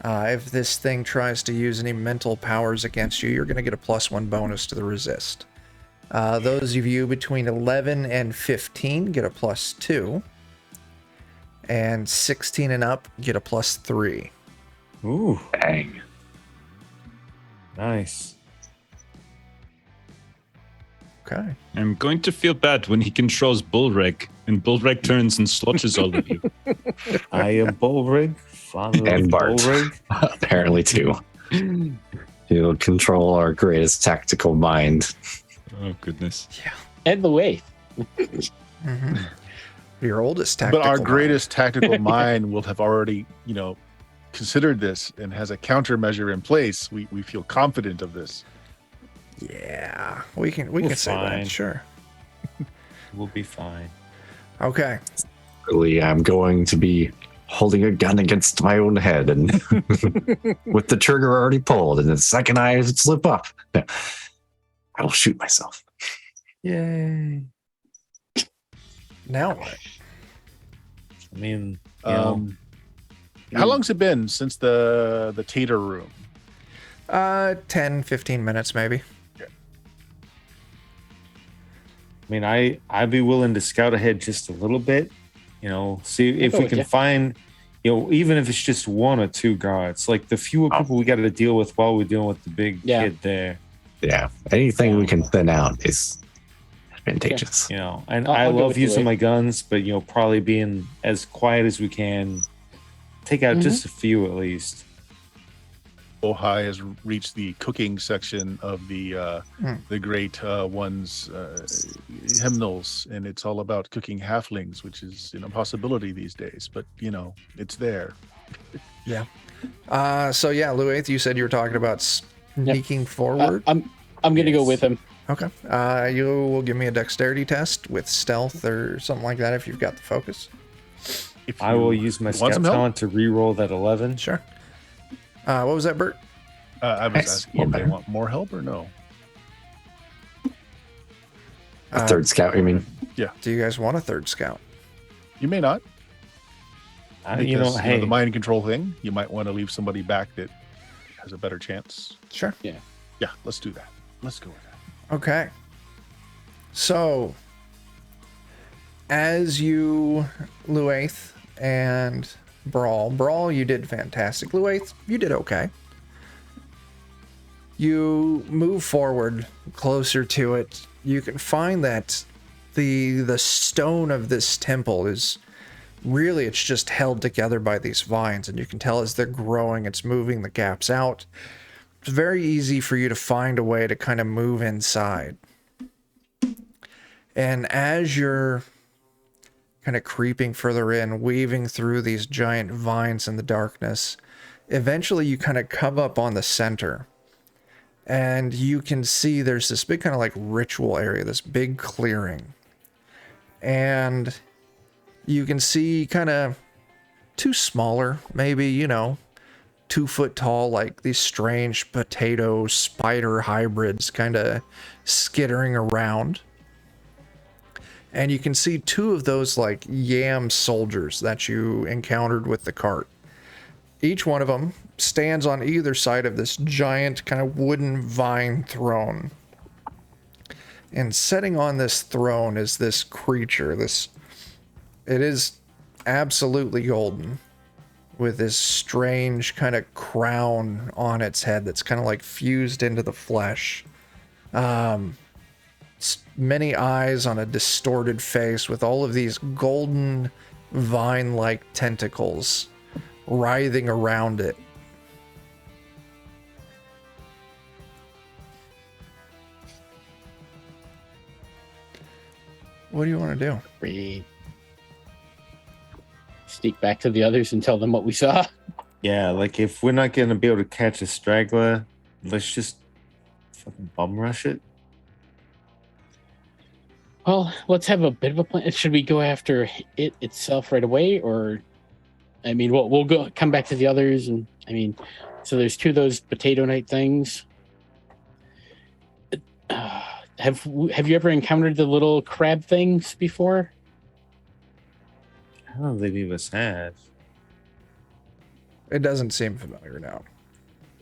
if this thing tries to use any mental powers against you, you're going to get a +1 bonus to the resist. Those of you between 11 and 15 get a +2. And 16 and up get a +3. Ooh, Dang. nice. Okay. I'm going to feel bad when he controls Bullreg, and Bullreg turns and slaughters all of you. I am Bullrig, father And of Bart. Bullrig. Apparently, too. He'll control our greatest tactical mind. Oh, goodness. And the way. Mm-hmm. Your oldest tactical But our mind. greatest tactical mind will have already, considered this and has a countermeasure in place. We feel confident of this. Yeah, we can We're say fine. that. Sure. We'll be fine. Okay. Really, I'm going to be holding a gun against my own head and with the trigger already pulled, and the second I slip up, I will shoot myself. Yay. Now what? I mean, you know, How long's it been since the Tater room? 10, 15 minutes maybe. I'd be willing to scout ahead just a little bit, see if go we with can ya. find, even if it's just one or two guards, like the fewer people we got to deal with while we're dealing with the big Yeah. kid there. Yeah, anything we can thin out is advantageous. You know, and I'll I go love with using Lueth. my guns, but you know, probably being as quiet as we can. Take out just a few at least. Ohai has reached the cooking section of the great one's hymnals, and it's all about cooking halflings, which is an impossibility these days. But you know, it's there. So yeah, Luath, you said you were talking about sneaking forward. I'm gonna go with him. Okay. You will give me a dexterity test with stealth or something like that if you've got the focus. If I will you use my want scout some help? talent to re-roll that 11. Sure. What was that, Bert? I was Nice. asking if they want more help or no. A third scout, you mean? Do you guys want a third scout? You may not. You know, Because, hey, the mind control thing, you might want to leave somebody back that has a better chance. Sure. Yeah, let's do that. Let's go with that. Okay. So, as you, Luath and Brawl, you did fantastic. Luath, you did okay. You move forward closer to it. You can find that the stone of this temple is really, it's just held together by these vines, and you can tell as they're growing, it's moving the gaps out. It's very easy for you to find a way to kind of move inside. And as you're kind of creeping further in, weaving through these giant vines in the darkness, eventually you kind of come up on the center. And you can see there's this big kind of like ritual area, this big clearing. And you can see kind of two smaller, maybe, 2 foot tall, like these strange potato spider hybrids kind of skittering around. And you can see 2 of those like yam soldiers that you encountered with the cart. Each one of them stands on either side of this giant kind of wooden vine throne. And sitting on this throne is this creature. It is absolutely golden, with this strange kind of crown on its head that's kind of like fused into the flesh. Many eyes on a distorted face with all of these golden vine-like tentacles writhing around it. What do you want to do? We sneak back to the others and tell them what we saw. yeah, like if we're not gonna be able to catch a straggler, let's just fucking bum rush it. Well, let's have a bit of a plan. Should we go after it itself right away, or we'll go come back to the others, and so there's 2 of those potato night things. Have you ever encountered the little crab things before? I don't think any of us have. It doesn't seem familiar now.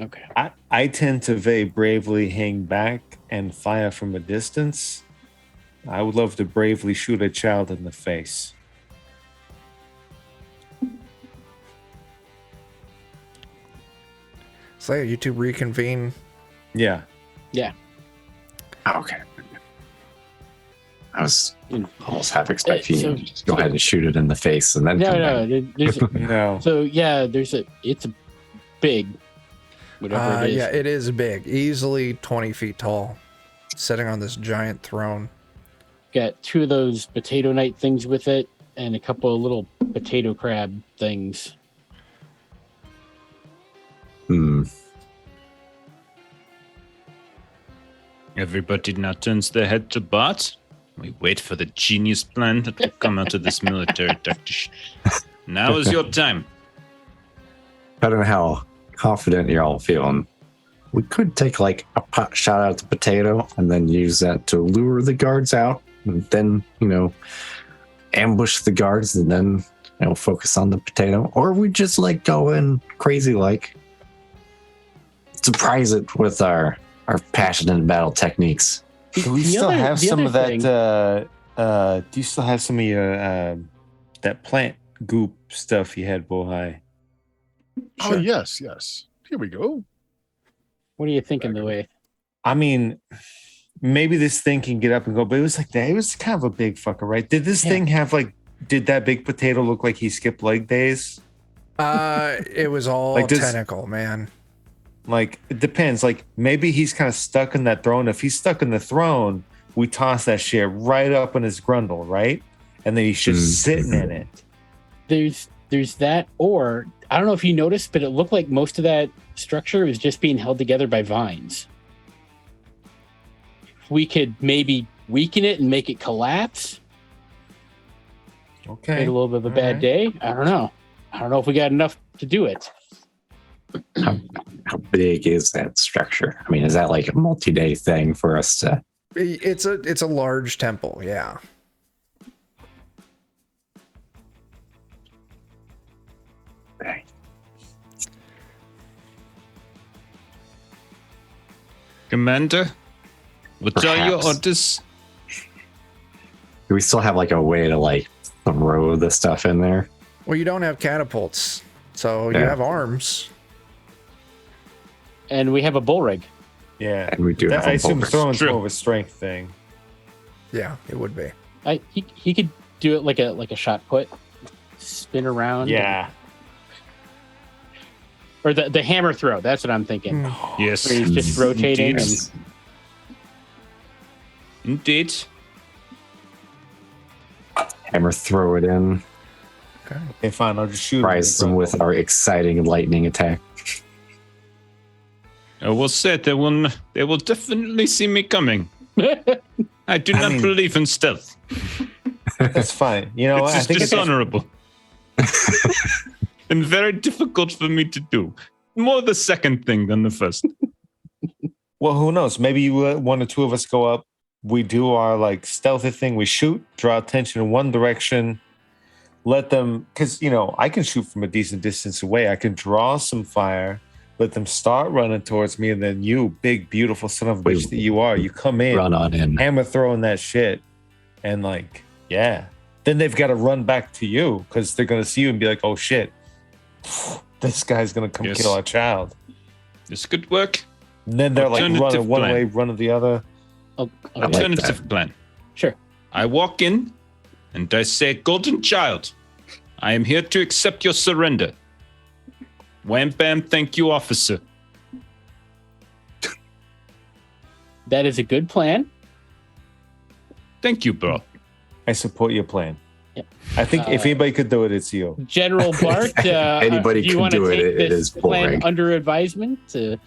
Okay. I tend to very bravely hang back and fire from a distance. I would love to bravely shoot a child in the face. So yeah, you 2 reconvene. Yeah. Oh, okay. I was almost half expecting you to just go ahead and shoot it in the face and then come back. There's No. so yeah, it's a big, whatever it is. Yeah, it is big, easily 20 feet tall, sitting on this giant throne. Got 2 of those potato night things with it, and a couple of little potato crab things. Everybody now turns their head to Bart. We wait for the genius plan that will come out of this military tactic. Now is your time. I don't know how confident you're all feeling. We could take like a pot shot at the potato and then use that to lure the guards out, and then ambush the guards and then focus on the potato. Or we just like go in crazy, like surprise it with our passionate battle techniques. Do we still have some of that? Do you still have some of your that plant goop stuff you had, Bohai? Oh, yes. Here we go. What are you thinking, the way? I mean, maybe this thing can get up and go, but it was like that. It was kind of a big fucker, right? Did this thing have like? Did that big potato look like he skipped leg days? It was all Like, does- tentacle, man. Like, it depends. Like, maybe he's kind of stuck in that throne. If he's stuck in the throne, we toss that shit right up in his grundle, right? And then he's just sitting in it. There's that, or I don't know if you noticed, but it looked like most of that structure was just being held together by vines. We could maybe weaken it and make it collapse. Okay. Had a little bit of a bad day. I don't know. I don't know if we got enough to do it. How big is that structure? I mean, is that like a multi-day thing for us to? It's a large temple, yeah. Commander, what are your Perhaps. orders? Do we still have like a way to like throw the stuff in there? Well, you don't have catapults, so you Yeah. have arms. And we have a bull rig. Yeah. And we do have I a assume boulder. throwing's True. more of a strength thing. Yeah, it would be. He could do it like a shot put, spin around. Yeah. Or the hammer throw. That's what I'm thinking. Yes, Where he's just rotating. Indeed. And Indeed. Hammer, throw it in. Okay. Okay, fine. I'll just shoot him. Surprise them with our exciting lightning attack. I will say they will definitely see me coming. I do not mean- believe in stealth. That's fine. You know, It's I just think it's dishonorable. And very difficult for me to do. More the second thing than the first. well, who knows? Maybe one or two of us go up. We do our like stealthy thing. We shoot, draw attention in one direction, let them, because I can shoot from a decent distance away. I can draw some fire, let them start running towards me, and then you, big beautiful son of a bitch that you are, you come in, Run on in. hammer throwing that shit, and like, yeah. Then they've got to run back to you because they're gonna see you and be like, oh shit, this guy's gonna come Yes. kill our child. This could work. And then they're like Alternative running one plan. way, running the other. oh, okay. like Alternative plan. Sure. I walk in and I say, Golden Child, I am here to accept your surrender. Wham bam, thank you, officer. That is a good plan. Thank you, bro. I support your plan. Yep. I think if anybody could do it, it's you. General Bart, Anybody do you can want to do it, take it this is plan boring. under advisement as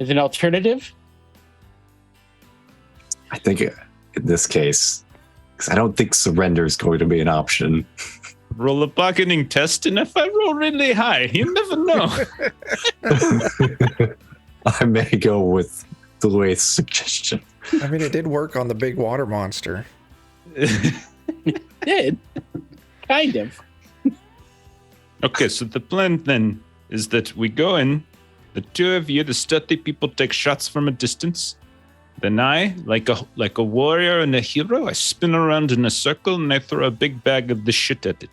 an alternative? I think in this case, because I don't think surrender is going to be an option. Roll a bargaining test, and if I roll really high, you never know. I may go with Dulueth's suggestion. I mean, it did work on the big water monster. Did kind of. Okay, so the plan then is that we go in, the two of you, the sturdy people, take shots from a distance. Then I, like a warrior and a hero, I spin around in a circle and I throw a big bag of the shit at it.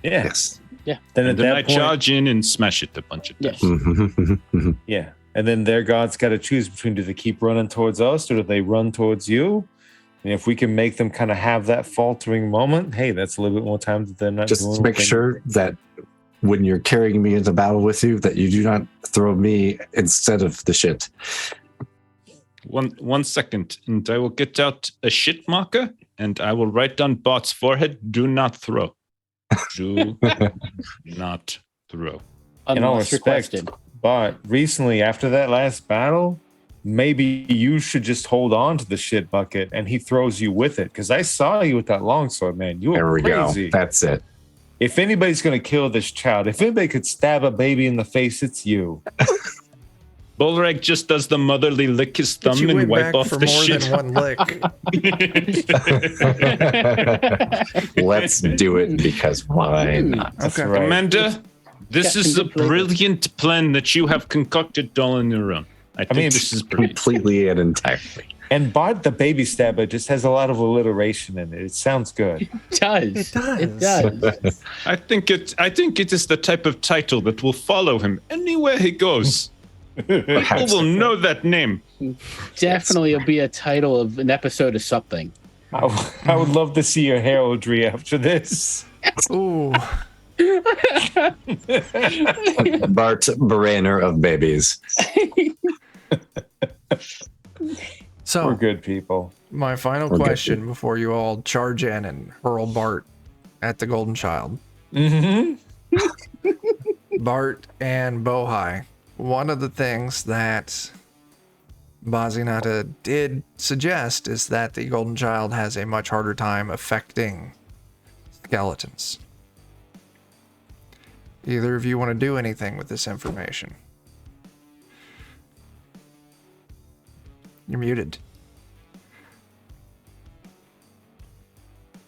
Yeah. Yes. Then at And then that I point, charge in and smash it a bunch of times. Yes. yeah. And then their god's got to choose between do they keep running towards us or do they run towards you? And if we can make them kind of have that faltering moment, hey, that's a little bit more time that they're not Just doing to make what they- sure that when you're carrying me into battle with you, that you do not throw me instead of the shit. 1 second, and I will get out a shit marker and I will write on Bart's forehead, do not throw. Do not throw. In all Unless respect, requested. but recently after that last battle, maybe you should just hold on to the shit bucket and he throws you with it. Because I saw you with that longsword, man. You There were we crazy. go. That's it. If anybody's going to kill this child, if anybody could stab a baby in the face, it's you. Bolreg just does the motherly lick his But thumb you and went wipe back off for the more shit. than one lick. Let's do it because why not? That's Okay. right. Amanda, this Yeah, is a good flavor. brilliant plan that you have concocted all on your own. I think mean, this is brilliant. Completely and entirely. And Bart the baby stabber just has a lot of alliteration in it. It sounds good. It does. It does. I think it is the type of title that will follow him anywhere he goes. People will know that name. Definitely it'll be a title of an episode of something. I would love to see your heraldry after this. Ooh. Bart Brainer of babies. So We're good people. my final We're good. question before you all charge in and hurl Bart at the Golden Child. Mm-hmm. Bart and Bohai. One of the things that Bazinata did suggest is that the Golden Child has a much harder time affecting skeletons. Either of you want to do anything with this information? You're muted.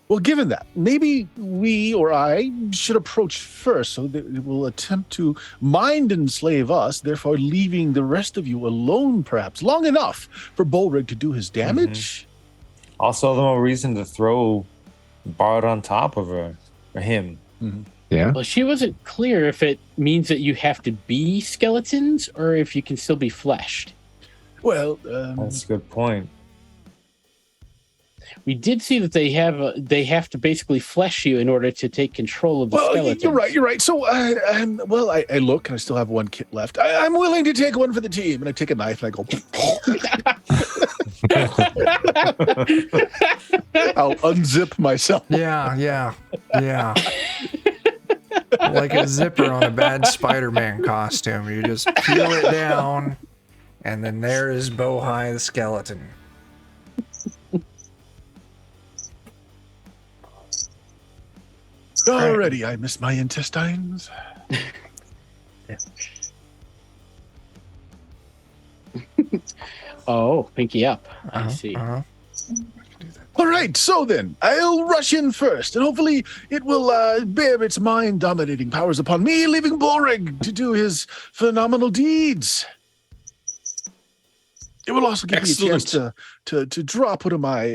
Well, given that, maybe we or I should approach first so that it will attempt to mind enslave us, therefore leaving the rest of you alone, perhaps long enough for Bullrig to do his damage. Also, the more reason to throw Bart on top of her or him. Yeah. Well, she wasn't clear if it means that you have to be skeletons or if you can still be fleshed. Well, That's a good point. We did see that they have to basically flesh you in order to take control of the skeletons. You're right. So, I look and I still have one kit left. I'm willing to take one for the team. And I take a knife and I go, I'll unzip myself. Yeah. Like a zipper on a bad Spider-Man costume. You just peel it down, and then there is Bohai the skeleton. Already, I miss my intestines. Oh, pinky up. I see. All right, so then, I'll rush in first, and hopefully it will bear its mind-dominating powers upon me, leaving Bullrig to do his phenomenal deeds. It will also give me a chance to drop one of my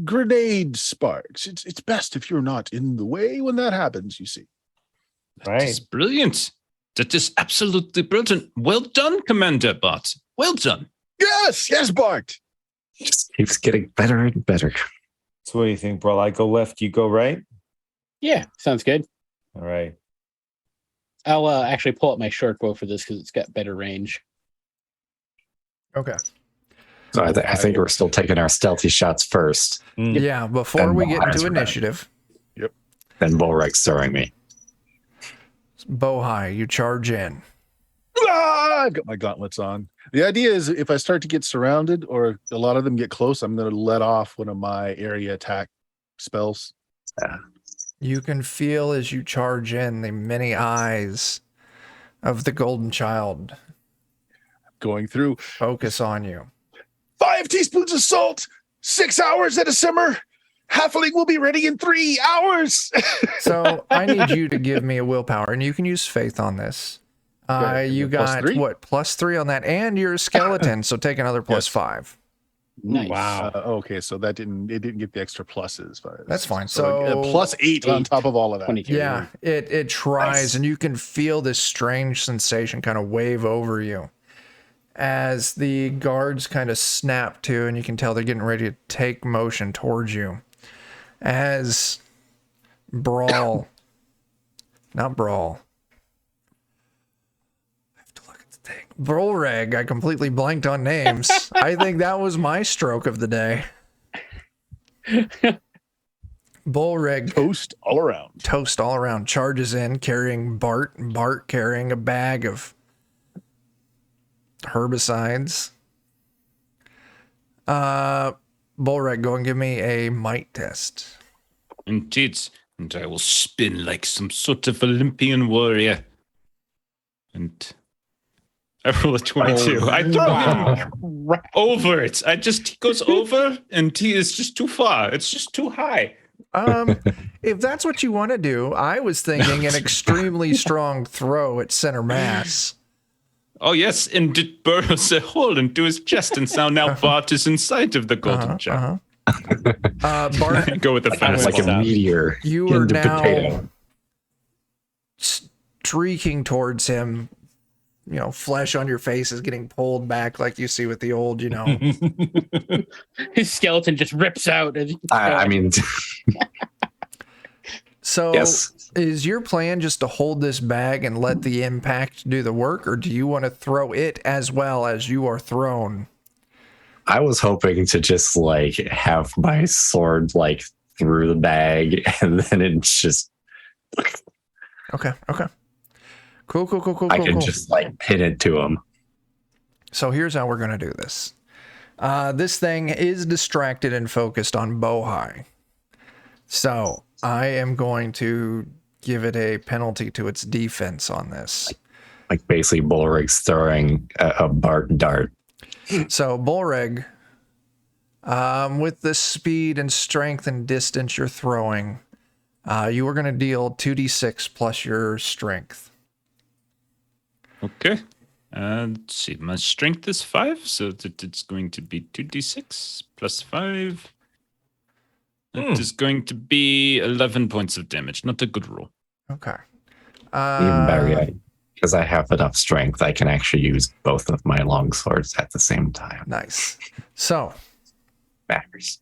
grenade sparks. It's best if you're not in the way when that happens, you see. That is brilliant. That is absolutely brilliant. Well done, Commander Bart. Well done. Yes, Bart. Just keeps getting better and better. So what do you think, bro? I go left, you go right? Yeah, sounds good. All right. I'll actually pull up my short bow for this because it's got better range. Okay. So I think we're still taking our stealthy shots first. Yeah, before we get into initiative. Yep. Then Bullreg's throwing me. Bohai, you charge in. I've got my gauntlets on. The idea is if I start to get surrounded or a lot of them get close, I'm going to let off one of my area attack spells. You can feel as you charge in the many eyes of the Golden Child Going through focus on you. 5 teaspoons of salt, 6 hours at a simmer. Halfling will be ready in 3 hours. So I need you to give me a willpower, and you can use faith on this. You got +3? what, +3 on that, and you're a skeleton, so take another +5. Nice. Wow. Okay, so it didn't get the extra pluses. But That's fine. So +8 on top of all of that. 22. Yeah, it tries, and you can feel this strange sensation kind of wave over you as the guards kind of snap to, and you can tell they're getting ready to take motion towards you. As Brawl, not Brawl. I have to look at the thing. Bullrig, I completely blanked on names. I think that was my stroke of the day. Bullrig. Toast all around. Charges in carrying Bart carrying a bag of herbicides. Bullrig, go and give me a might test. Indeed. And I will spin like some sort of Olympian warrior. And I roll a 22. I throw him over it. He goes over, and he is just too far. It's just too high. If that's what you want to do, I was thinking an extremely strong throw at center mass. Oh, yes, and it burrows a hole into his chest, and so now Bart is inside of the golden child. Bart, Go with the fast Like a meteor you are into now potato. streaking towards him, flesh on your face is getting pulled back like you see with the old, His skeleton just rips out. As I mean, So yes. is your plan just to hold this bag and let the impact do the work, or do you want to throw it as well as you are thrown? I was hoping to just like have my sword like through the bag and then it's just Okay. Cool. I can just like pin it to him. So here's how we're going to do this. This thing is distracted and focused on Bohai. So I am going to give it a penalty to its defense on this. Like basically Bullrig's throwing a Bart dart. So Bullrig, with the speed and strength and distance you're throwing, you are going to deal 2d6 plus your strength. Okay. Let's see. My strength is 5, so it's going to be 2d6 plus 5. It is going to be 11 points of damage. Not a good roll. Okay. Even better, because I have enough strength, I can actually use both of my long swords at the same time. Nice. So, Backers.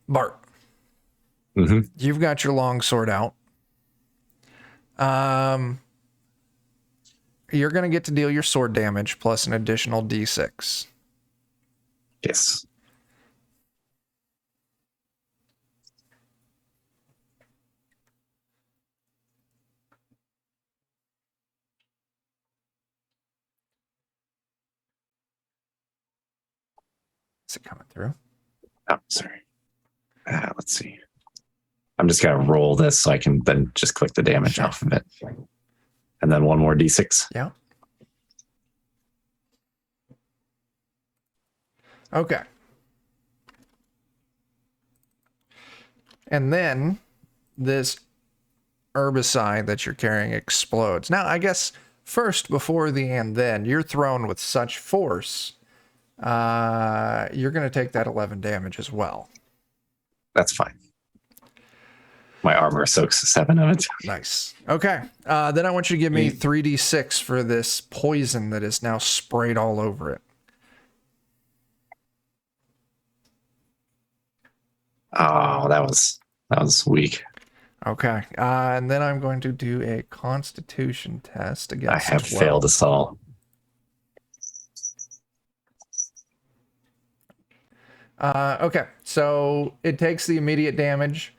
Bart, you've got your long sword out. You're going to get to deal your sword damage plus an additional d6. Yes. Is it coming through? Oh, sorry. Let's see. I'm just going to roll this so I can then just click the damage off of it. And then one more d6. Yeah. Okay. And then this herbicide that you're carrying explodes. Now, I guess first, before the and then, you're thrown with such force, you're going to take that 11 damage as well. That's fine. My armor soaks 7 of it. Nice. Okay. Then I want you to give me 3d6 for this poison that is now sprayed all over it. Oh, that was weak. Okay. And then I'm going to do a constitution test against I have 12. failed us all. Okay. So it takes the immediate damage.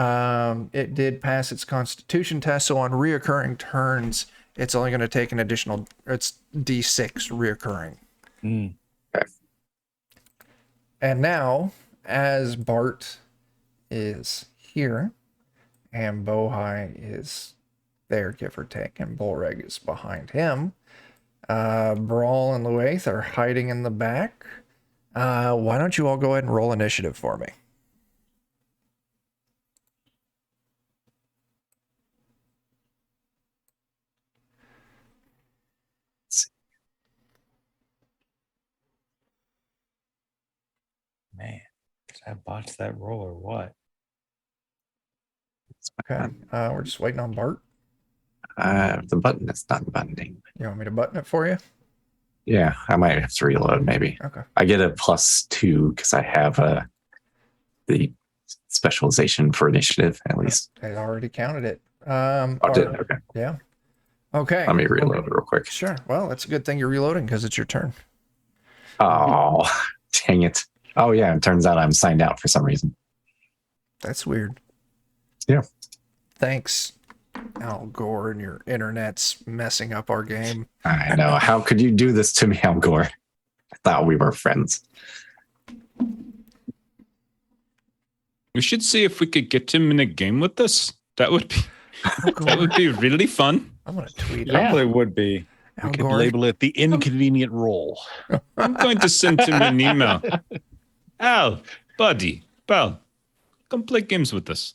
It did pass its constitution test, so on reoccurring turns, it's only going to take an additional, it's d6 reoccurring. Okay. And now, as Bart is here, and Bohai is there, give or take, and Bullreg is behind him, Brawl and Luath are hiding in the back. Why don't you all go ahead and roll initiative for me? Man, did I botch that roll or what? Okay. We're just waiting on Bart. The button is not buttoning. You want me to button it for you? Yeah, I might have to reload maybe. Okay. I get a +2 because I have the specialization for initiative at least. It already counted it. Okay. Yeah. Okay. Let me reload real quick. Sure. Well, that's a good thing you're reloading because it's your turn. Oh, dang it. Oh yeah, it turns out I'm signed out for some reason. That's weird. Yeah. Thanks, Al Gore, and your internet's messing up our game. I know. How could you do this to me, Al Gore? I thought we were friends. We should see if we could get him in a game with us. That would be really fun. I'm gonna tweet Yeah. Probably would be. Al We could Gore. label it the inconvenient roll. I'm going to send him an email. Al, buddy, pal, come play games with us.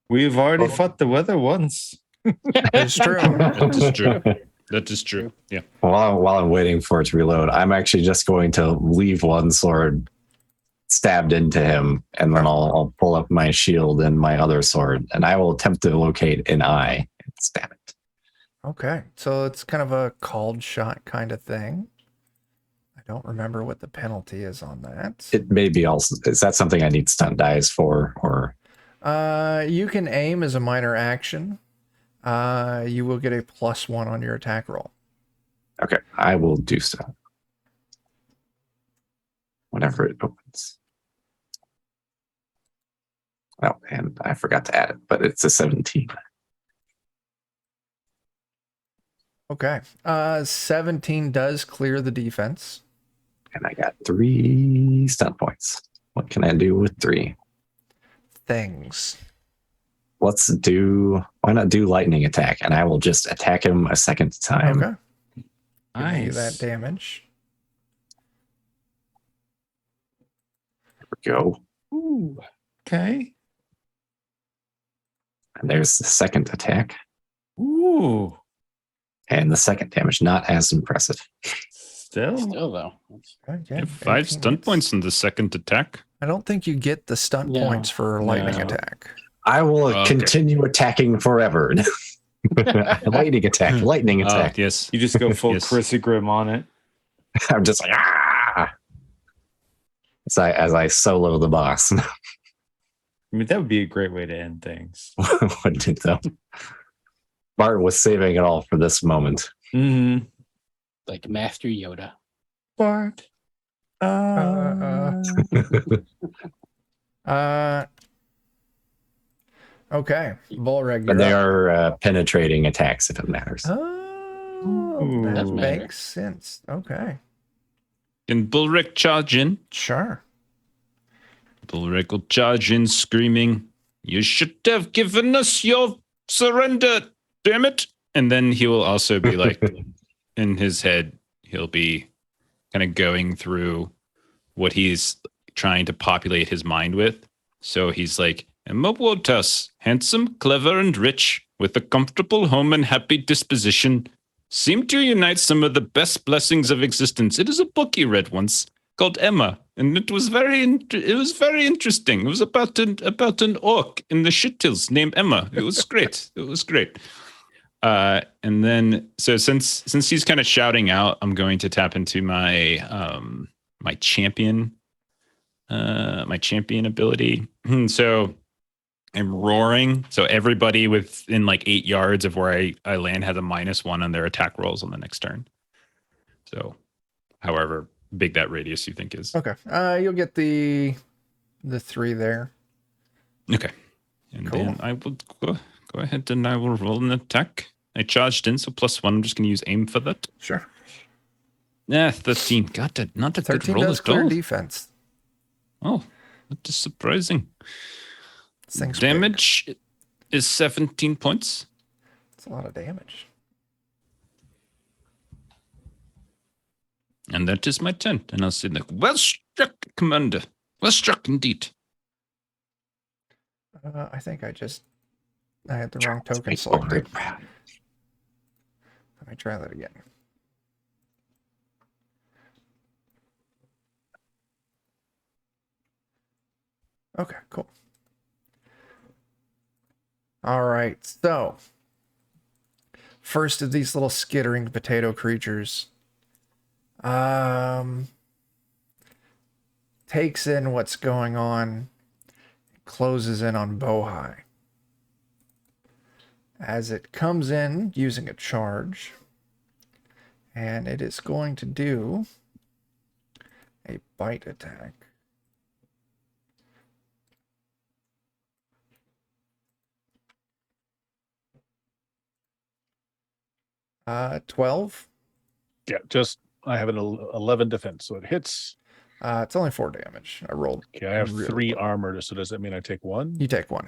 We've already fought the weather once. It's true. That is true. That is true. Yeah. While I'm waiting for it to reload, I'm actually just going to leave one sword stabbed into him, and then I'll pull up my shield and my other sword, and I will attempt to locate an eye and stab it. Okay, so it's kind of a called shot kind of thing. I don't remember what the penalty is on that. It may be also. Is that something I need stun dice for, or You can aim as a minor action. You will get a +1 on your attack roll. okay? I will do so whenever it opens. Oh, and I forgot to add it, but it's a 17. Okay. 17 does clear the defense. And I got 3 stun points. What can I do with 3? Things. Why not do lightning attack? And I will just attack him a second time. Okay. Give me that damage. There we go. Ooh. Okay. And there's the second attack. Ooh. And the second damage, not as impressive. Still. Still though. Yeah, You have 5 18 stun hits. points in the second attack. I don't think you get the stunt No. points for lightning No. attack. I will Okay. continue attacking forever. Lightning attack, lightning attack. Yes. You just go full Yes. Chrissy Grim on it. I'm just like, ah! As I solo the boss. I mean, that would be a great way to end things. Wouldn't it though? Bart was saving it all for this moment. Mm-hmm. Like Master Yoda. Bart. Okay. Volreg, But you're they up. are penetrating attacks if it matters. Oh, that Doesn't matter. makes sense. Okay. Can Bullrick charge in? Sure. Bullrick will charge in, screaming, "You should have given us your surrender, damn it!" And then he will also be like, in his head, he'll be kind of going through what he's trying to populate his mind with. So he's like, Emma Wotas, handsome, clever, and rich, with a comfortable home and happy disposition, seem to unite some of the best blessings of existence. It is a book he read once called Emma, and it was very interesting. It was about an orc in the shithills named Emma. It was great. It was great. And then, so since he's kind of shouting out, I'm going to tap into my my champion ability. So I'm roaring. So everybody within like 8 yards of where I land has a -1 on their attack rolls on the next turn. So, however big that radius you think is. Okay. You'll get the 3 there. Okay. And Cool. then I will go ahead and I will roll an attack. I charged in, so +1. I'm just going to use aim for that. Sure. 13. Got it. Not a good 13 roll does at clear all. defense. Oh, that is surprising. This thing's big. Damage is 17 points. It's a lot of damage. And that is my turn. And I'll say, like, well struck, Commander. Well struck indeed. I think I had the wrong token selected. Let me try that again. Okay, cool. All right, so first of these little skittering potato creatures takes in what's going on, closes in on Bohai. As it comes in using a charge, and it is going to do a bite attack. Uh, 12. Yeah, I have an 11 defense, so it hits. It's only 4 damage. I rolled. Okay, I have really 3 low. armor, so does that mean I take 1? You take 1.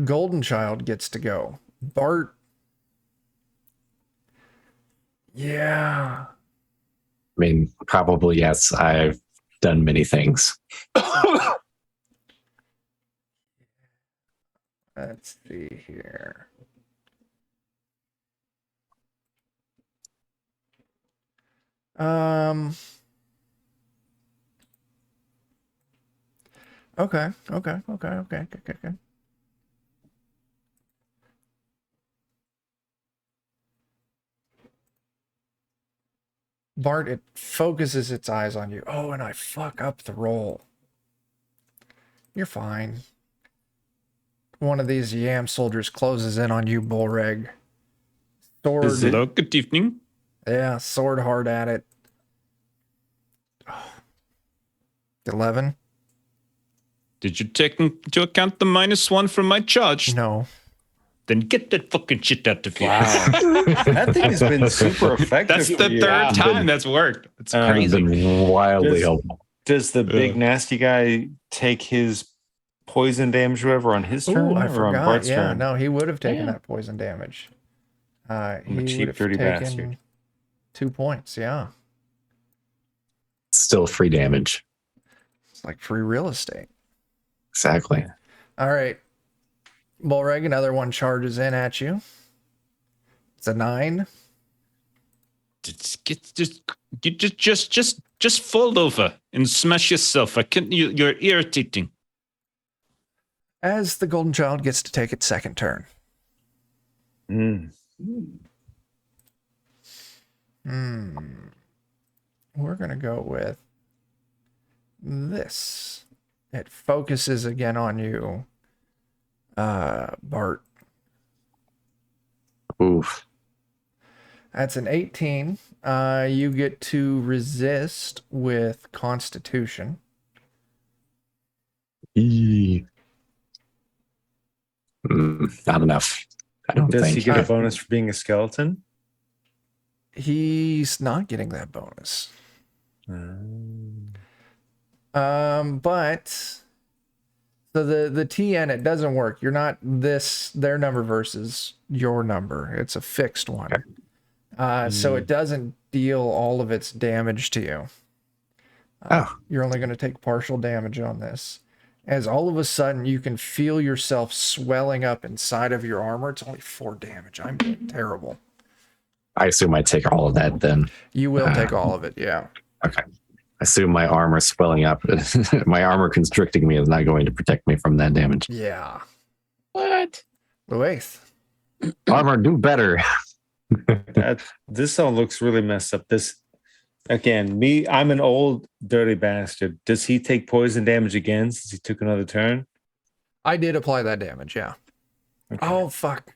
Golden Child gets to go. Bart. Yeah. I mean, probably yes. I've done many things. Let's see here. Okay. Bart, it focuses its eyes on you. Oh, and I fuck up the roll. You're fine. One of these yam soldiers closes in on you, Bullreg. Sword. Hello, good evening. Yeah, sword hard at it. 11? Did you take into account the -1 from my charge? No. Then get that fucking shit out of here. Wow. That thing has been super effective. That's the for you. third time that's worked. It's It's crazy. been wildly Does- helpful. Does the big nasty guy take his poison damage or whatever on his turn Ooh, I or on forgot. Bart's Yeah, turn? no, he would have taken Yeah. that poison damage. a He cheap, would have dirty taken bastard. 2 points. Yeah, Still free damage. it's like free real estate. Exactly. All right, Bullreg, another one charges in at you. It's a 9. Just fold over and smash yourself. You're irritating. As the golden child gets to take its second turn. Mm. We're gonna go with this. It focuses again on you, Bart. Oof. That's an 18. You get to resist with Constitution. Eee. Not enough. I don't Does think. he get a bonus for being a skeleton? He's not getting that bonus. Mm. But so the TN, it doesn't work. You're not their number versus your number. It's a fixed one. So it doesn't deal all of its damage to you. Oh. You're only going to take partial damage on this. As all of a sudden you can feel yourself swelling up inside of your armor. It's only 4 damage. I'm doing terrible. I assume I take all of that then. You will take all of it, yeah. Okay. I assume my armor swelling up. My armor constricting me is not going to protect me from that damage. Yeah. What? Luaith. Armor, do better. This all looks really messed up. This again, I'm an old dirty bastard. Does he take poison damage again since he took another turn? I did apply that damage, yeah. Okay. Oh, fuck.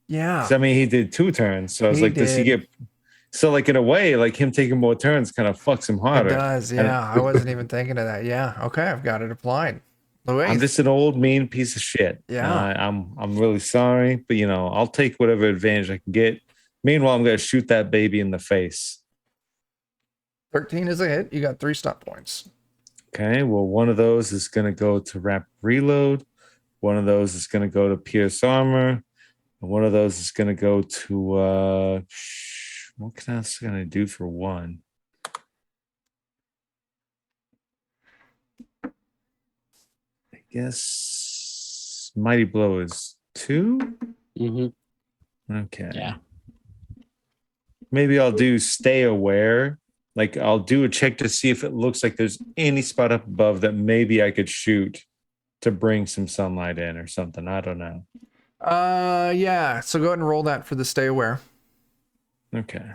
Yeah. 'Cause, I mean, he did 2 turns, so I was He like, does he did. get? So, like in a way, like him taking more turns kind of fucks him It harder. does, yeah. I wasn't even thinking of that. Yeah. Okay, I've got it applied. I'm Luaith. just an old mean piece of shit. Yeah. I'm really sorry, but I'll take whatever advantage I can get. Meanwhile, I'm gonna shoot that baby in the face. 13 is a hit. You got 3 stop points. Okay, well, one of those is gonna go to Rapid Reload. One of those is gonna go to Pierce Armor. And one of those is gonna go to what can I gonna do for 1? I guess Mighty Blow is 2. Mm-hmm. Okay. Yeah. Maybe I'll do Stay Aware. Like I'll do a check to see if it looks like there's any spot up above that maybe I could shoot to bring some sunlight in or something. I don't know. Yeah. So go ahead and roll that for the stay aware. Okay.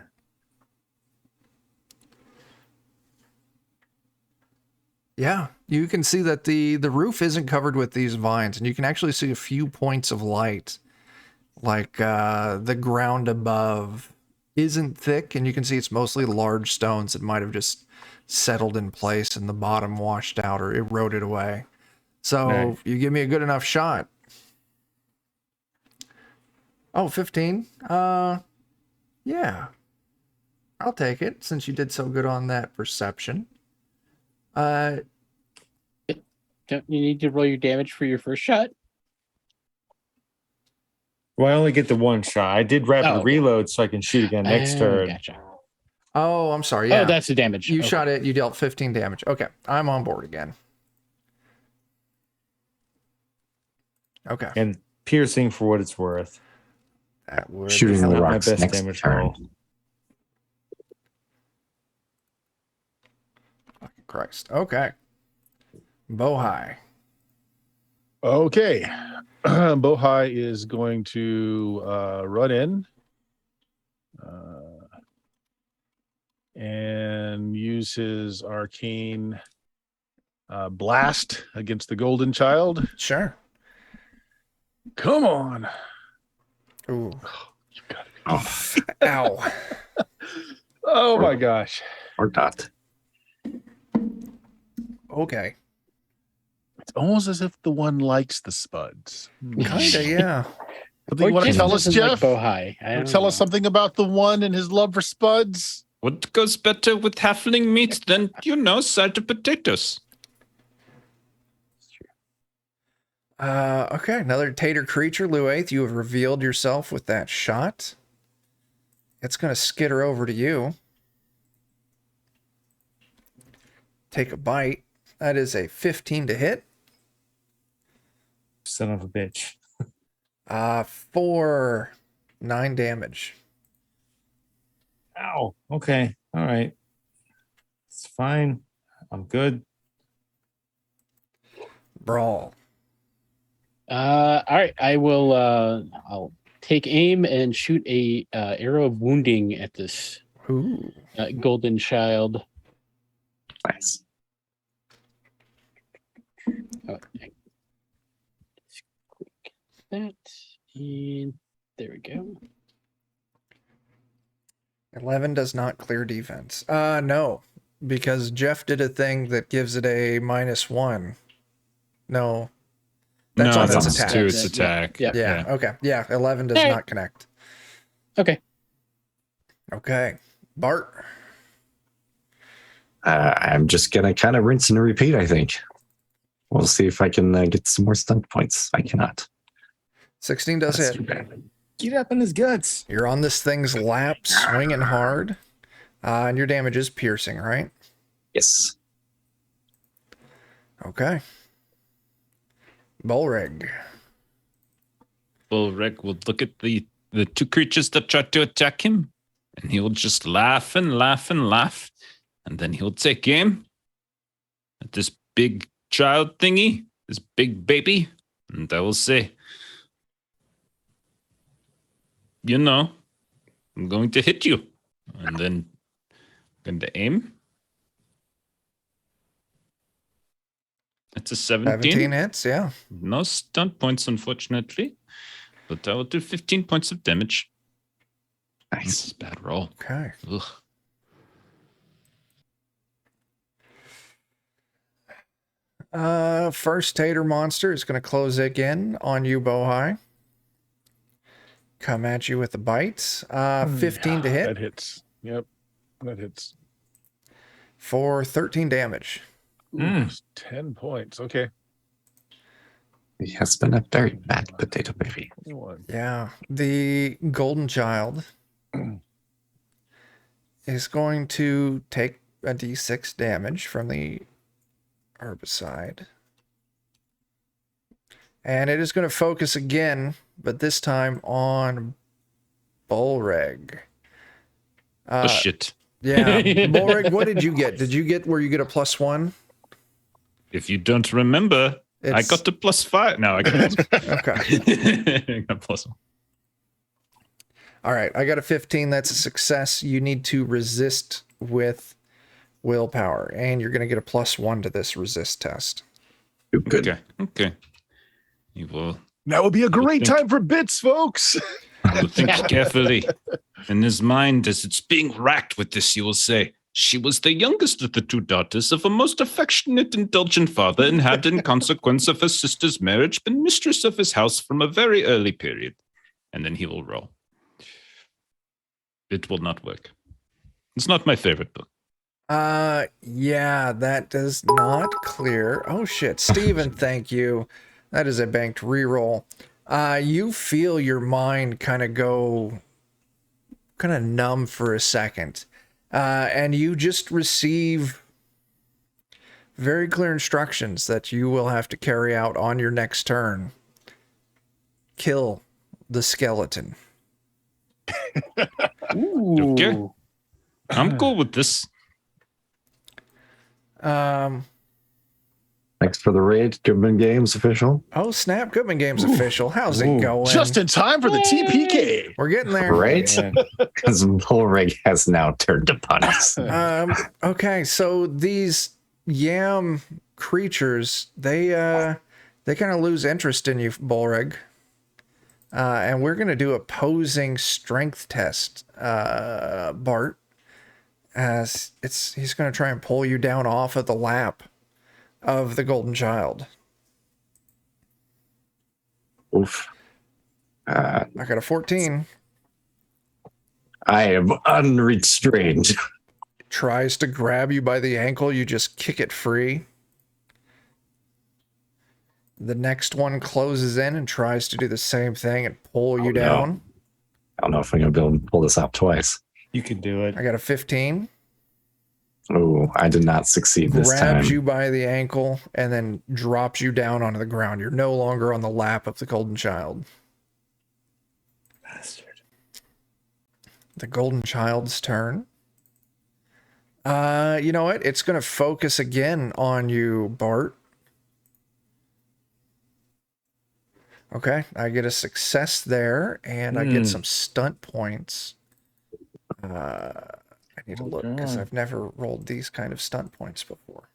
Yeah. You can see that the roof isn't covered with these vines, and you can actually see a few points of light. Like the ground above isn't thick, and you can see it's mostly large stones that might have just settled in place and the bottom washed out or eroded away. So Nice. you give me a good enough shot. Oh, 15. Yeah. I'll take it since you did so good on that perception. Don't you need to roll your damage for your first shot? Well, I only get the 1 shot. I did Rapid Oh. Reload so I can shoot again next turn. Gotcha. Oh, I'm sorry. Yeah. Oh, that's the damage. You Okay. shot it. You dealt 15 damage. Okay. I'm on board again. Okay. And piercing for what it's worth. That would Shooting Not the my rocks best next damage turn. roll. Fucking Christ. Okay. Bohai. Okay. Bohai is going to run in and use his arcane blast against the golden child. Sure. Come on. Ooh. You got it. Oh, Ow. Oh my gosh. or not. Okay. It's almost as if the one likes the spuds. Kinda, yeah. Something you want to just tell us, doesn't Jeff? Like Bohai. Want to tell us something about the one and his love for spuds? What goes better with halfling meat than, salted potatoes? Okay, another tater creature, Luath. You have revealed yourself with that shot. It's going to skitter over to you. Take a bite. That is a 15 to hit. Son of a bitch. For 9 damage. Ow. Okay. All right. It's fine. I'm good. Brawl. All right, I will. I'll take aim and shoot a arrow of wounding at this Ooh. golden child. Nice. Oh, just click that, and there we go. 11 does not clear defense. No, because Jeff did a thing that gives it a -1. No. That's no, on that's its attack. to its Yeah, attack. yeah. Okay. Yeah, 11 does Alright. not connect. Okay. Okay. Bart. I'm just gonna kind of rinse and repeat. I think we'll see if I can get some more stunt points. I cannot. 16 does That's hit. too bad. Get up in his guts. You're on this thing's lap, swinging hard. And your damage is piercing, right? Yes. Okay. Bolrig. Bullreg will look at the two creatures that tried to attack him, and he'll just laugh and laugh and laugh. And then he'll take aim at this big child thingy, this big baby, and I will say, I'm going to hit you. And then I'm going to aim. It's a 17. 17 hits, yeah. No stunt points, unfortunately. But I will do 15 points of damage. This Nice. is a bad roll. Okay. Ugh. First tater monster is going to close again on you, Bohai. Come at you with a bite. 15 to hit That hits. Yep. That hits. for 13 damage. Ooh, 10 points. Okay. He has been a very bad potato baby. 21. Yeah. The golden child is going to take a d6 damage from the herbicide. And it is going to focus again, but this time on Bolreg. Oh, shit. Yeah. Bolreg, what did you get? Did you get where you get a +1? If you don't remember, I got the +5. No, I got Okay. I got +1. All right. I got a 15. That's a success. You need to resist with willpower, and you're going to get a +1 to this resist test. Good. Okay. You will Now would be a great think- time for bits, folks. You will think carefully. In his mind, as it's being racked with this, you will say, she was the youngest of the two daughters of a most affectionate, indulgent father, and had, in consequence of her sister's marriage, been mistress of his house from a very early period. And then he will roll. It will not work. It's not my favorite book. Yeah, that does not clear. Oh shit, Steven, thank you. That is a banked reroll. You feel your mind kind of go kind of numb for a second. And you just receive very clear instructions that you will have to carry out on your next turn. Kill the skeleton. Ooh. Okay. I'm cool with this. Thanks for the raid, Goodman Games official. Oh, snap. Goodman Games official. How's it Ooh. going? Just in time for the TPK. We're getting there. Right? Yeah. Because Bullrig has now turned upon us. Okay, so these yam creatures, they kind of lose interest in you, Bullrig. And we're gonna do a posing strength test, Bart. As he's gonna try and pull you down off of the lap of the golden child. Oof. I got a 14. I am unrestrained. Tries to grab you by the ankle, you just kick it free. The next one closes in and tries to do the same thing and pull you down. I don't know if I'm going to be able to pull this out twice. You can do it. I got a 15. Oh, I did not succeed this time. Grabs you by the ankle and then drops you down onto the ground. You're no longer on the lap of the golden child. Bastard. The golden child's turn. You know what? It's going to focus again on you, Bart. Okay, I get a success there, and I get some stunt points. I need to look because I've never rolled these kind of stunt points before.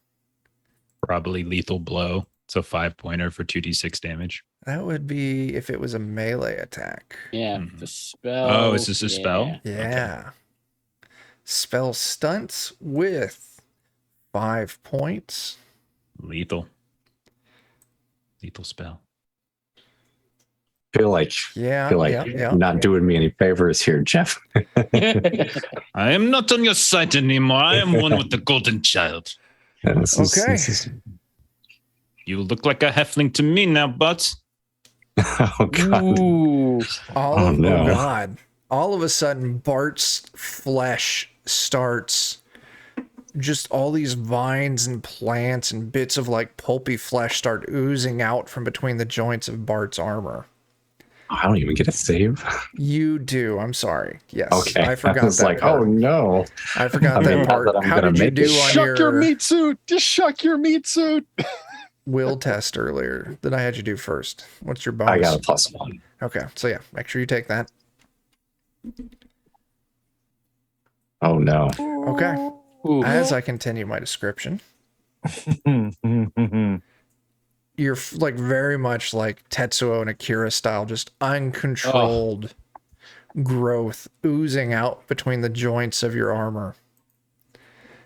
Probably lethal blow. So 5-pointer for 2d6 damage. That would be if it was a melee attack. Yeah, Mhm. the spell. Oh, is this a spell? Yeah. Spell stunts with 5 points. Lethal. Lethal spell. feel like Yeah. you're not doing me any favors here, Jeff. I am not on your side anymore. I am one with the golden child. And Okay. You look like a halfling to me now, but oh God. Ooh. Oh no. God. All of a sudden, Bart's flesh starts just all these vines and plants and bits of like pulpy flesh start oozing out from between the joints of Bart's armor. I don't even get a save. You do. I'm sorry. Yes. Okay. I forgot was that like, part. oh no. I forgot I that mean, part. not that I'm How gonna did you make do it. on Shuck your your meat suit. Just shuck your meat suit. will test earlier that I had you do first? What's your bonus? I got a +1. Okay. So yeah, make sure you take that. Oh no. Okay. Ooh. As I continue my description, you're like very much like Tetsuo and Akira style, just uncontrolled growth oozing out between the joints of your armor.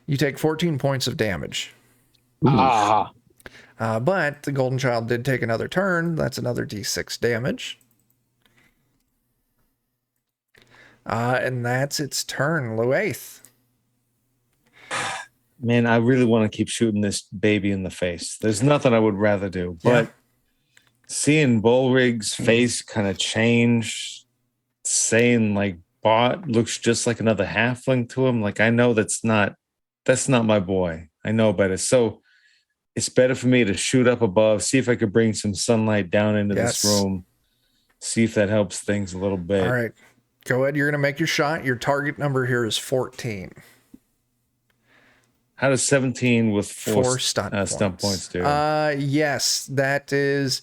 You take 14 points of damage. Ah. But the golden child did take another turn. That's another d6 damage. And that's its turn, Luaith. Man, I really want to keep shooting this baby in the face. There's nothing I would rather do. Yeah. But seeing Bullrig's face kind of change, saying like Bot looks just like another halfling to him. Like I know that's not my boy. I know better. So it's better for me to shoot up above, see if I could bring some sunlight down into this room, see if that helps things a little bit. All right. Go ahead. You're going to make your shot. Your target number here is 14. How does 17 with four stunt points do? Yes, that is.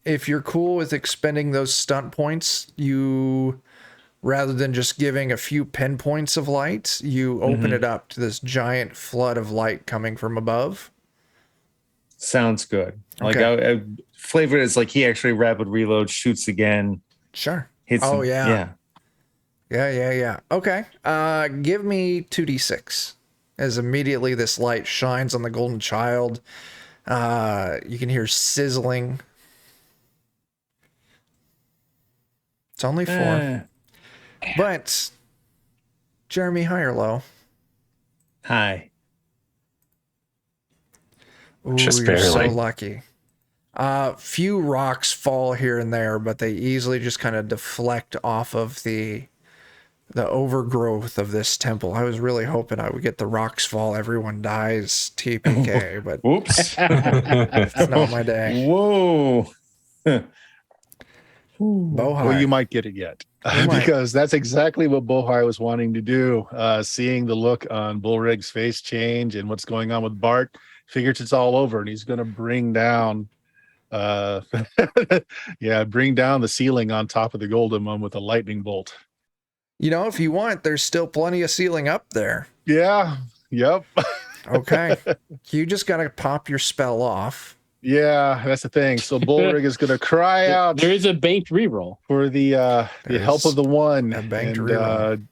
If you're cool with expending those stunt points, you, rather than just giving a few pinpoints of light, you open it up to this giant flood of light coming from above. Sounds good. Like Okay. I flavor it as like he actually rapid reload, shoots again, Sure. hits Oh, him. yeah. Yeah. Okay. Give me 2d6. As immediately this light shines on the golden child, you can hear sizzling. It's only 4. But, Jeremy, high or low? Hi. Ooh, Just you're so barely. lucky. Few rocks fall here and there, but they easily just kind of deflect off of the overgrowth of this temple. I was really hoping I would get the rocks fall, everyone dies TPK, but Whoops. it's not my day. Whoa. Bohai. Well, you might get it yet. You might. Because that's exactly what Bohai was wanting to do. Seeing the look on Bullrig's face change and what's going on with Bart, figures it's all over, and he's going to bring down, bring down the ceiling on top of the golden one with a lightning bolt. You know, if you want, there's still plenty of ceiling up there. Yeah. Yep. Okay. You just got to pop your spell off. Yeah, that's the thing. So Bullrig is going to cry out. There is a banked reroll For the help of the one. A banked and reroll.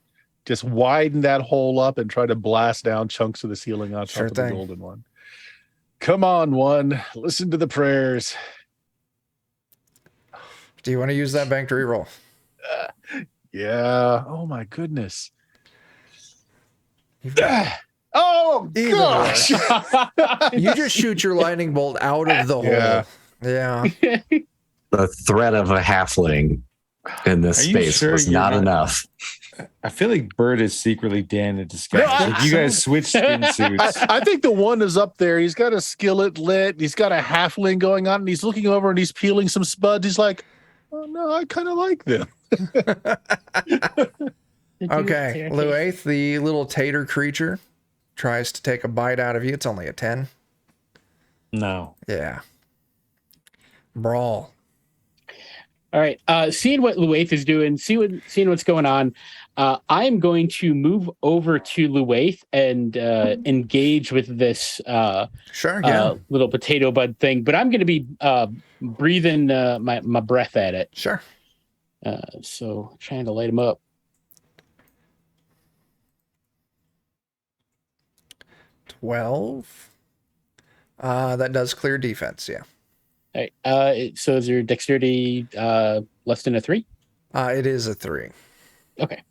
just widen that hole up and try to blast down chunks of the ceiling on top Sure of thing. the golden one. Come on, one. Listen to the prayers. Do you want to use that banked reroll? Yeah. Oh my goodness. You've got, Oh Even gosh. you just shoot your lightning bolt out of the hole. Yeah. Yeah. The threat of a halfling in this Are you space sure was you're not not- enough. I feel like Bird is secretly Dan in disguise. No, Like you guys switched skin suits. I think the one is up there. He's got a skillet lit. He's got a halfling going on, and he's looking over and he's peeling some spuds. He's like, "Oh no, I kind of like them." Okay. Luath, the little tater creature, tries to take a bite out of you. It's only a 10. No. Yeah. Brawl. All right. Seeing what Luath is doing, seeing what's going on, I am going to move over to Luath and engage with this Sure. Yeah. little potato bud thing. But I'm going to be breathing my breath at it. Sure. So trying to light him up. 12. That does clear defense. Yeah. All right. So is your dexterity less than a 3? It is a 3. Okay.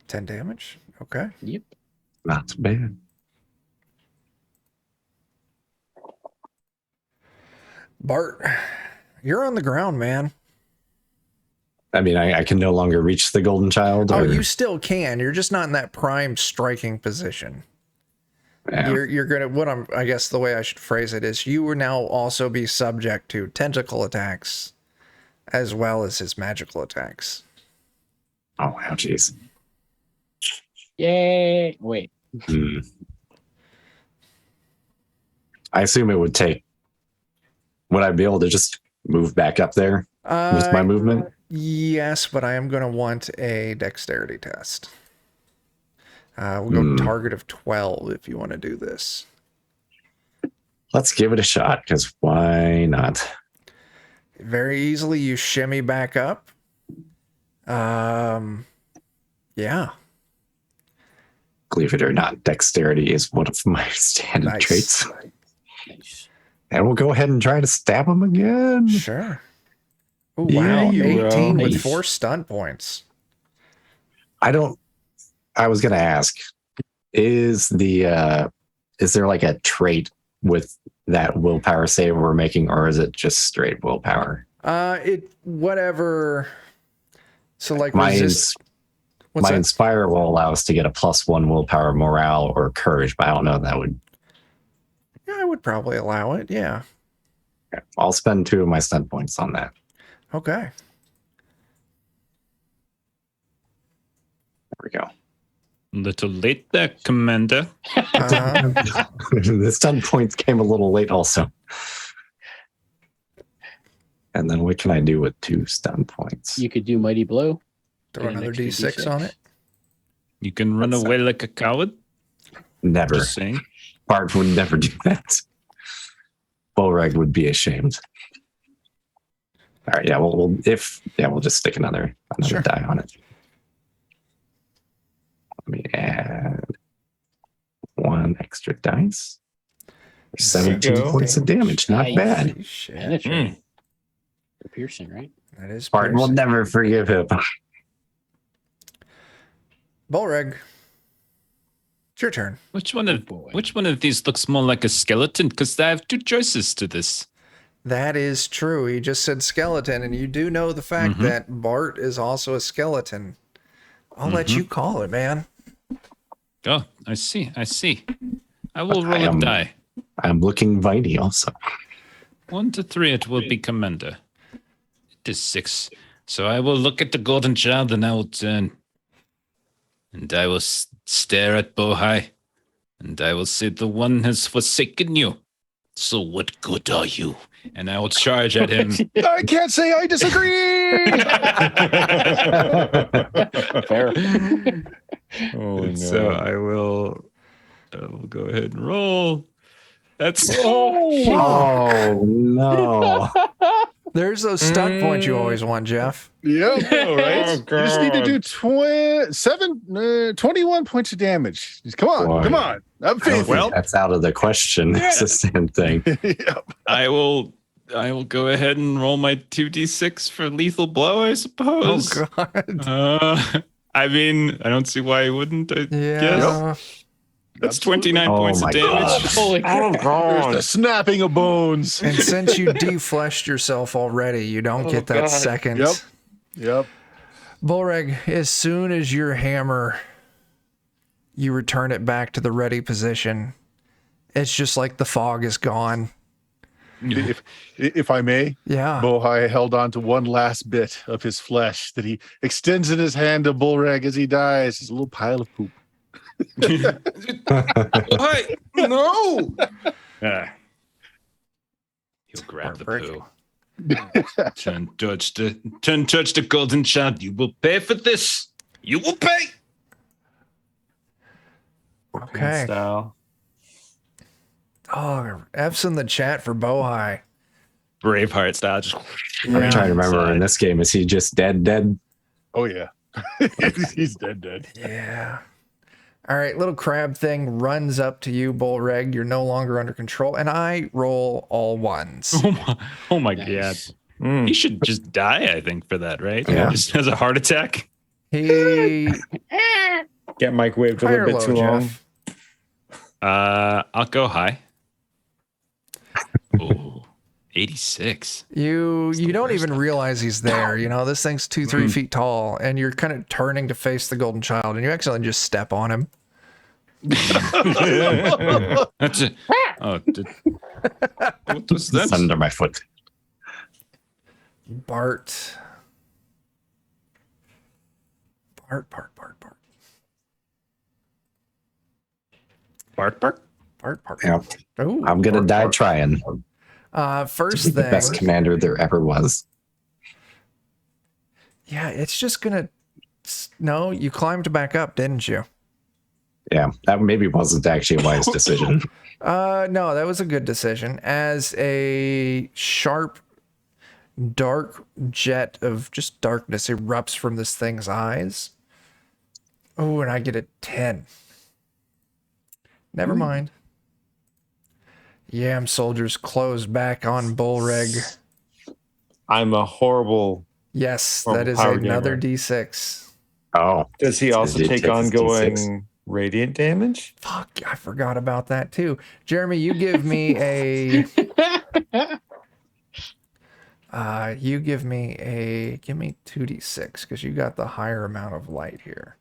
Ten damage. Okay. Yep. Not bad. Bart, you're on the ground, man. I mean, I can no longer reach the golden child. Oh, or- you still can. You're just not in that prime striking position. Yeah. You're gonna I guess the way I should phrase it is you will now also be subject to tentacle attacks as well as his magical attacks. Oh, wow, jeez. Yay. Wait. Hmm. I assume it would take. Would I be able to just move back up there with my movement? Yes, but I am going to want a dexterity test. We'll go target of 12 if you want to do this. Let's give it a shot, because why not? Very easily, you shimmy back up. Yeah. Believe it or not, dexterity is one of my standard Nice. traits. Nice. And we'll go ahead and try to stab him again. Sure. Oh, Yeah, wow. you 18 with Nice. 4 stun points. I was gonna ask, is there like a trait with that willpower save we're making, or is it just straight willpower? Whatever. So like My what's my that? inspire will allow us to get a +1 willpower, morale, or courage, but I don't know if that would. Yeah, I would probably allow it. Yeah. I'll spend 2 of my stun points on that. Okay. There we go. Little late there, Commander. The stun points came a little late also. And then what can I do with 2 stun points? You could do Mighty Blow. Throw Get an another extra D6 on it. You can run What's away like a coward. Never. Just saying. Bart would never do that. Bolreg would be ashamed. All right, yeah, we'll just stick another Sure. die on it. Let me add 1 extra dice. 17 go. points of damage. Not Nice. bad. Holy shit. Penetrate. Piercing, right? That is Bart will piercing. never forgive him. Bolreg. It's your turn. Which one boy. of these looks more like a skeleton? Because I have 2 choices to this. That is true. He just said skeleton, and you do know the fact Mhm. that Bart is also a skeleton. I'll let you call it, man. Oh, I see. I will I roll a am- die. I'm looking Vitey also. 1 to 3, it will be Commander. is 6. So I will look at the golden child and I will turn. And I will stare at Bohai. And I will say, the one has forsaken you. So what good are you? And I will charge at him. I can't say I disagree. Fair. Oh And no. so I will go ahead and roll. That's Oh no. There's those stunt points you always want, Jeff. Yep. all right. You just need to do 21 points of damage. Just, come on, Boy. come on. I'm I don't faithful. think Well- that's out of the question. It's the same thing. Yep. I will go ahead and roll my 2d6 for lethal blow, I Oh suppose. God. I mean, I don't see why I wouldn't. I Yeah. guess. That's 29 Oh points my of damage. Holy Oh crap. There's the snapping of bones. And since you defleshed yourself already, you don't Oh, get that God. second. Yep. Yep. Bullreg, as soon as your hammer, you return it back to the ready position. It's just like the fog is gone. If I may, Yeah. Bohai held on to one last bit of his flesh that he extends in his hand to Bullreg as he dies. It's a little pile of poop. Hey, no! He'll grab the Heartbreaking. poo. Turn touch the golden child. You will pay for this. You will pay. Okay. Style. Oh, F's in the chat for Bohai. Braveheart style. Just I'm trying to remember in this game, is he just dead? Oh, yeah. He's dead. Yeah. All right, little crab thing runs up to you, Bullreg. You're no longer under control, and I roll all ones. oh my Nice. god. He should just die, I think, for that, right? Yeah. Just has a heart attack. He Get microwaved a high or little bit too low, long. Jeff? I'll go high. Oh, 86. You don't even realize he's there. You know, this thing's 2-3 feet tall, and you're kind of turning to face the golden child, and you accidentally just step on him. That's it. Oh, what was that? It's under my foot. Bart. Bart. Bark? Yeah. Ooh, I'm gonna Bart, die Bart. trying. First The best thing. commander there ever was. Yeah, it's just gonna. No, you climbed back up, didn't you? Yeah, that maybe wasn't actually a wise decision. No, that was a good decision. As a sharp, dark jet of just darkness erupts from this thing's eyes. Oh, and I get a 10. Never mind. Yam soldiers close back on Bullreg. I'm a horrible. Yes, Horrible that is power another gamer. D6. Oh, Does he also Did he take take his D6? ongoing radiant damage? Fuck, I forgot about that too. Jeremy, you give me a give me 2d6 because you got the higher amount of light here.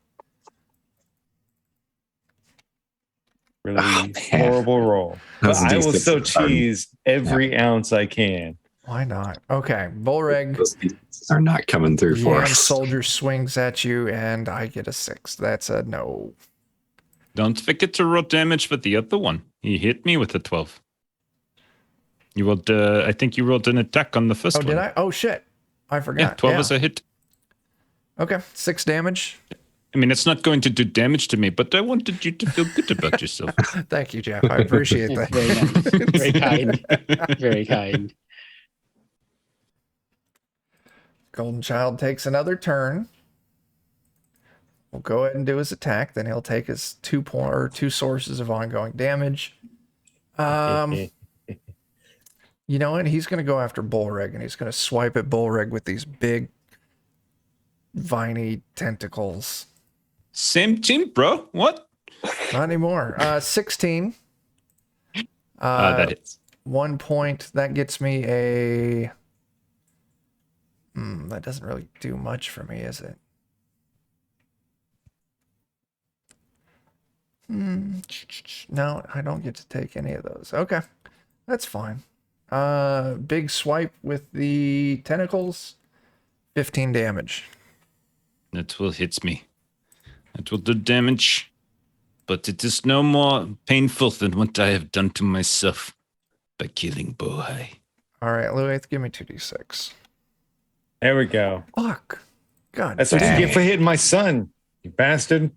Really man. horrible roll. But Those I will D6s still are- cheese every ounce I can. Why not? Okay, Bullreg, those pieces are not coming through for Yam us. soldier swings at you, and I get a 6. That's a no. Don't forget to roll damage for the other one. He hit me with a 12. You rolled, I think you rolled an attack on the first Oh, one. did I? Oh shit, I forgot. Yeah, 12 is a hit. Okay, 6 damage. I mean, it's not going to do damage to me, but I wanted you to feel good about yourself. Thank you, Jeff. I appreciate that. Very nice. Very kind. Very kind. Golden Child takes another turn. We'll go ahead and do his attack. Then he'll take his 2 sources of ongoing damage. You know what? He's going to go after Bullreg, and he's going to swipe at Bullreg with these big, viney tentacles. Same team, bro. What? Not anymore. 16. That hits. 1 point. That gets me a... that doesn't really do much for me, is it? No, I don't get to take any of those. Okay, that's fine. Big swipe with the tentacles. 15 damage. That will hit me. That will do damage. But it is no more painful than what I have done to myself by killing Bohai. All right, Louis, give me 2d6. There we go. Fuck. God. That's what you Dang. get for hitting my son, you bastard.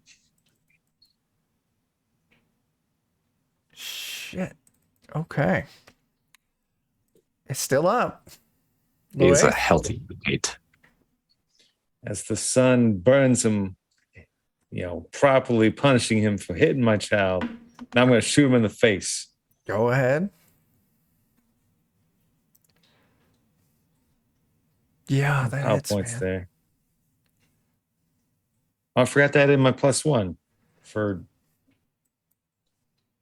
Shit. Okay. It's still up. He's a Louis? healthy weight. As the sun burns him, properly punishing him for hitting my child. Now I'm going to shoot him in the face. Go ahead. Yeah, that Power hits, points man. there. Oh, I forgot to add in my +1 for.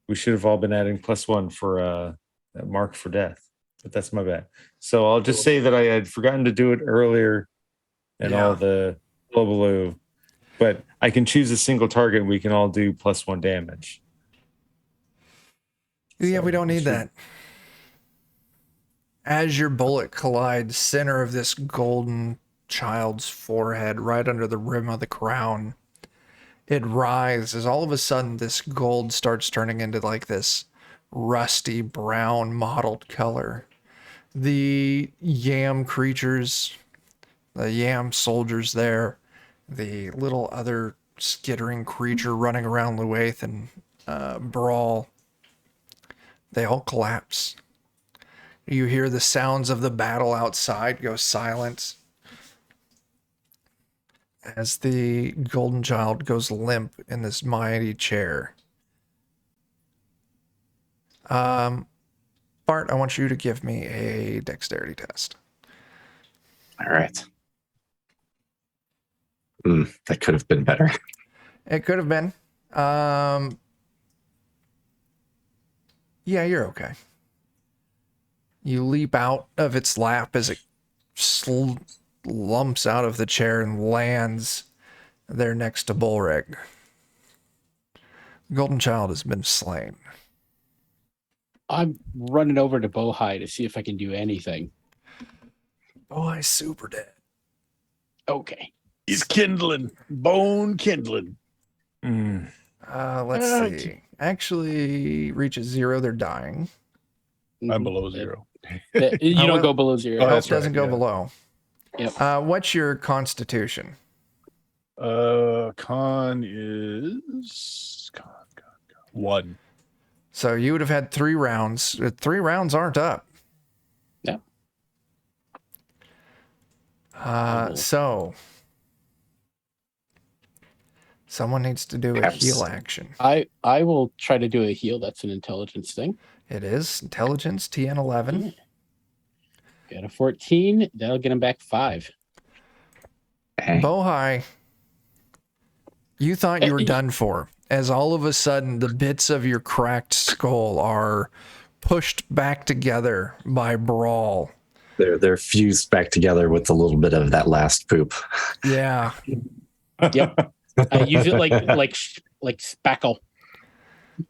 We should have all been adding +1 for that mark for death, but that's my bad. So I'll just say that I had forgotten to do it earlier and all the hullabaloo, but I can choose a single target. We can all do +1 damage. Yeah, So we don't need should- that. As your bullet collides center of this golden child's forehead, right under the rim of the crown, it rises. All of a sudden, this gold starts turning into like this rusty brown mottled color. The yam creatures, the yam soldiers there, the little other skittering creature running around Luath and Brawl, they all collapse. You hear the sounds of the battle outside go silent as the golden child goes limp in this mighty chair. Bart, I want you to give me a dexterity test. All right. That could have been better. It could have been. Yeah, you're okay. You leap out of its lap as it lumps out of the chair and lands there next to Bullrig. Golden Child has been slain. I'm running over to Bohai to see if I can do anything. Oh, he's super dead. Okay. He's kindling, bone kindling. Let's see. Actually reaches 0. They're dying. I'm below 0. You Oh, don't well- go below 0. Oh, Health that's right, doesn't go yeah. below. Yep. What's your constitution? Con is 1. So you would have had 3 rounds. 3 rounds aren't up. Yep. So someone needs to do a Perhaps. heal action. I will try to do a heal. That's an intelligence thing. It is intelligence TN 11. Got a 14. That'll get him back 5. Dang. Bohai, you thought you were done for, as all of a sudden the bits of your cracked skull are pushed back together by Brawl. They're fused back together with a little bit of that last poop. Yeah. Yep. I use it like spackle.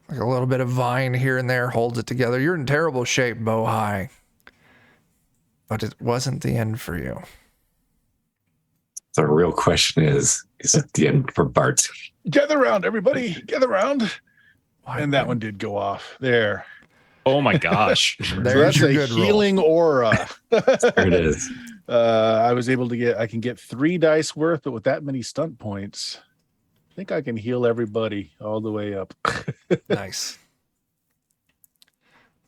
Like a little bit of vine here and there holds it together. You're in terrible shape, Bohai. But it wasn't the end for you. The real question is it the end for Bart? Gather around, everybody. Gather around. Why- And that one did go off. There. Oh my gosh. So There's that's your a good roll. healing aura. There it is. I was able to I can get 3 dice worth, but with that many stunt points, I think I can heal everybody all the way up. Nice.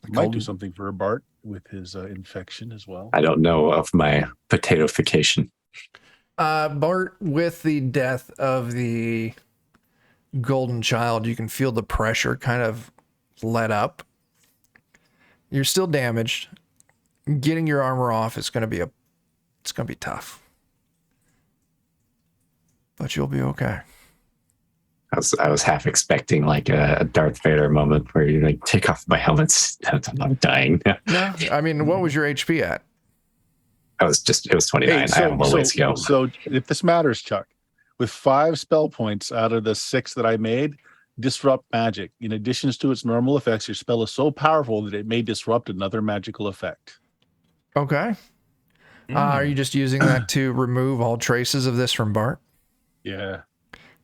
Might do something for Bart with his infection as well. I don't know of my potatofication. Bart, with the death of the golden child, you can feel the pressure kind of let up. You're still damaged. Getting your armor off is going to be tough. But you'll be okay. I was half expecting like a Darth Vader moment where you like take off my helmets. I'm dying. No, I mean, what was your HP at? It was 29. I have a little ways to go. So if this matters, Chuck, with 5 spell points out of the 6 that I made, disrupt magic. In addition to its normal effects, your spell is so powerful that it may disrupt another magical effect. Okay. Are you just using that to remove all traces of this from Bart? Yeah.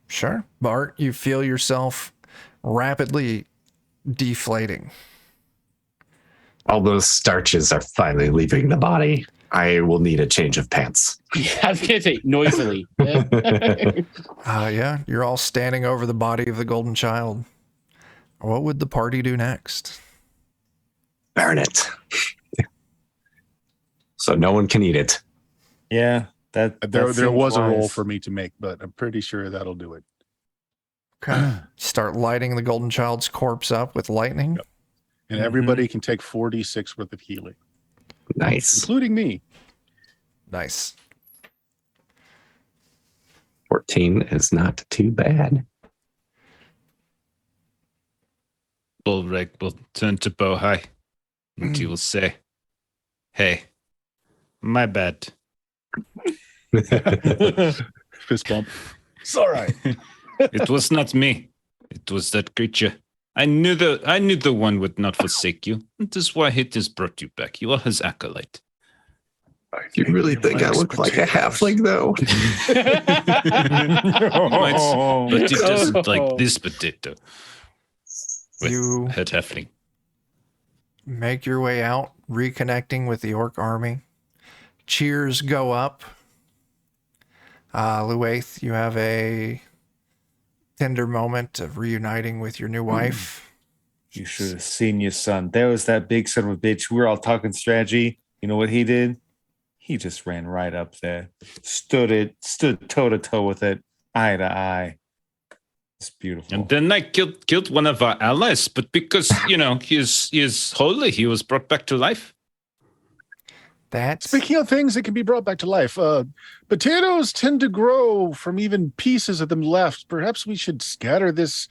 Sure. Bart, you feel yourself rapidly deflating. All those starches are finally leaving the body. I will need a change of pants. Yeah, I was gonna say noisily. Yeah, you're all standing over the body of the golden child. What would the party do next? Burn it. So no one can eat it. Yeah, that There seems was a roll wise. for me to make, but I'm pretty sure that'll do it. Okay. Start lighting the golden child's corpse up with lightning. Yep. And everybody can take 4d6 worth of healing, Nice. including me. Nice. 14 is not too bad. Bullreg will turn to Bohai and he will say, "Hey, my bad." Fist bump. It's all right. It was not me. It was that creature. I knew the one would not forsake you. That is why it has brought you back. You are his acolyte. You really think I look like a halfling, though? But it doesn't like this potato. With You- head halfling. Make your way out, reconnecting with the orc army. Cheers go up. Luath, you have a tender moment of reuniting with your new wife. You should have seen your son. There was that big son of a bitch. We were all talking strategy. You know what he did? He just ran right up there, stood toe to toe with it, eye to eye. It's beautiful. And then I killed one of our allies, but because he is holy, he was brought back to life. That's Speaking of things that can be brought back to life, potatoes tend to grow from even pieces of them left. Perhaps we should scatter this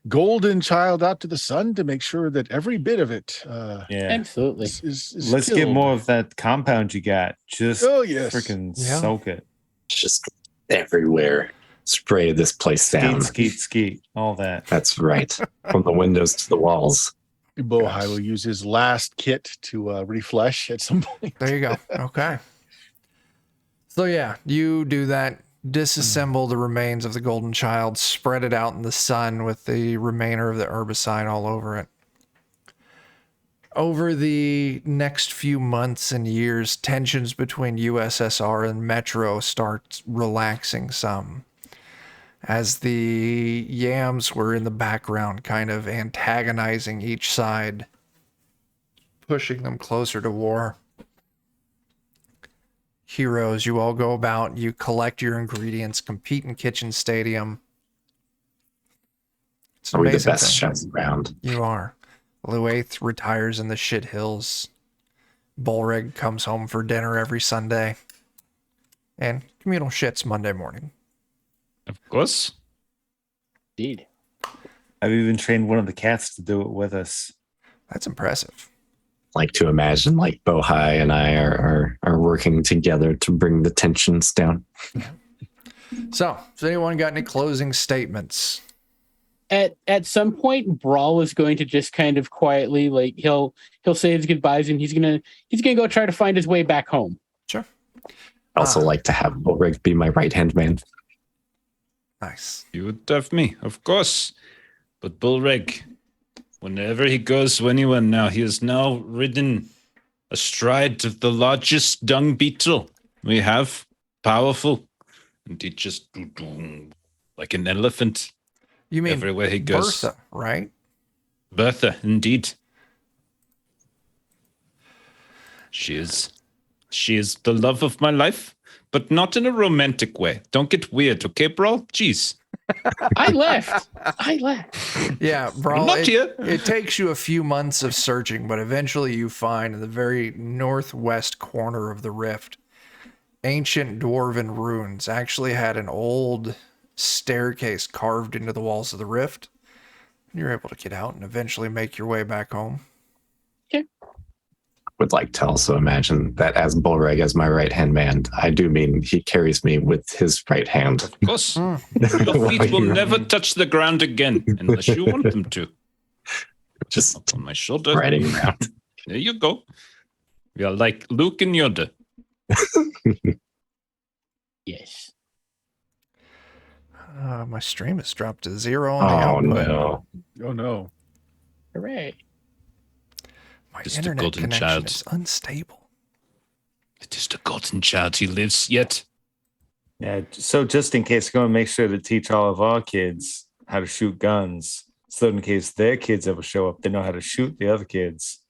golden child out to the sun to make sure that every bit of it Yeah. Absolutely. is Let's get killed. more of that compound you got. Just Oh, yes. freaking Yeah. soak it. Just everywhere. Spray this place down. Skeet, all that. That's right. From the windows to the walls. Bohai will use his last kit to reflesh at some point. There you go. Okay. So yeah, you do that. Disassemble the remains of the golden child, spread it out in the sun with the remainder of the herbicide all over it. Over the next few months and years, tensions between USSR and Metro start relaxing some, as the Yams were in the background, kind of antagonizing each side, pushing them closer to war. Heroes, you all go about, you collect your ingredients, compete in Kitchen Stadium. It's an Are we the amazing best thing. chefs around? You are. Luath retires in the shit hills. Bullrig comes home for dinner every Sunday. And communal shits Monday morning. Of course. Indeed. I've even trained one of the cats to do it with us. That's impressive. Like to imagine like Bohai and I are working together to bring the tensions down. So, has anyone got any closing statements? At some point, Brawl is going to just kind of quietly, like he'll say his goodbyes and he's gonna go try to find his way back home. Sure. Also like to have Bullrig be my right-hand man. Nice. You would have me, of course. But Bullreg, whenever he goes anywhere now, he is now ridden astride of the largest dung beetle we have. Powerful. And he just like an elephant You mean everywhere he goes. Bertha, right? Bertha, indeed. She is the love of my life, but not in a romantic way. Don't get weird, okay, bro? Jeez. I left. Yeah, I'm bro. not here. It takes you a few months of searching, but eventually you find in the very northwest corner of the rift, ancient dwarven ruins actually had an old staircase carved into the walls of the rift. You're able to get out and eventually make your way back home. Would like to also imagine that as Bullrig, as my right-hand man, I do mean he carries me with his right hand. Of course. Your feet will never touch the ground again unless you want them to. Just Up on my shoulder. riding around. There you go. We are like Luke and Yoda. Yes. My stream has dropped to 0 on the Oh output. no. Oh no. Hooray. My Just a internet golden connection child. is unstable. It is the golden child. He lives yet. Yeah. So just in case, we're going to make sure to teach all of our kids how to shoot guns. So in case their kids ever show up, they know how to shoot the other kids.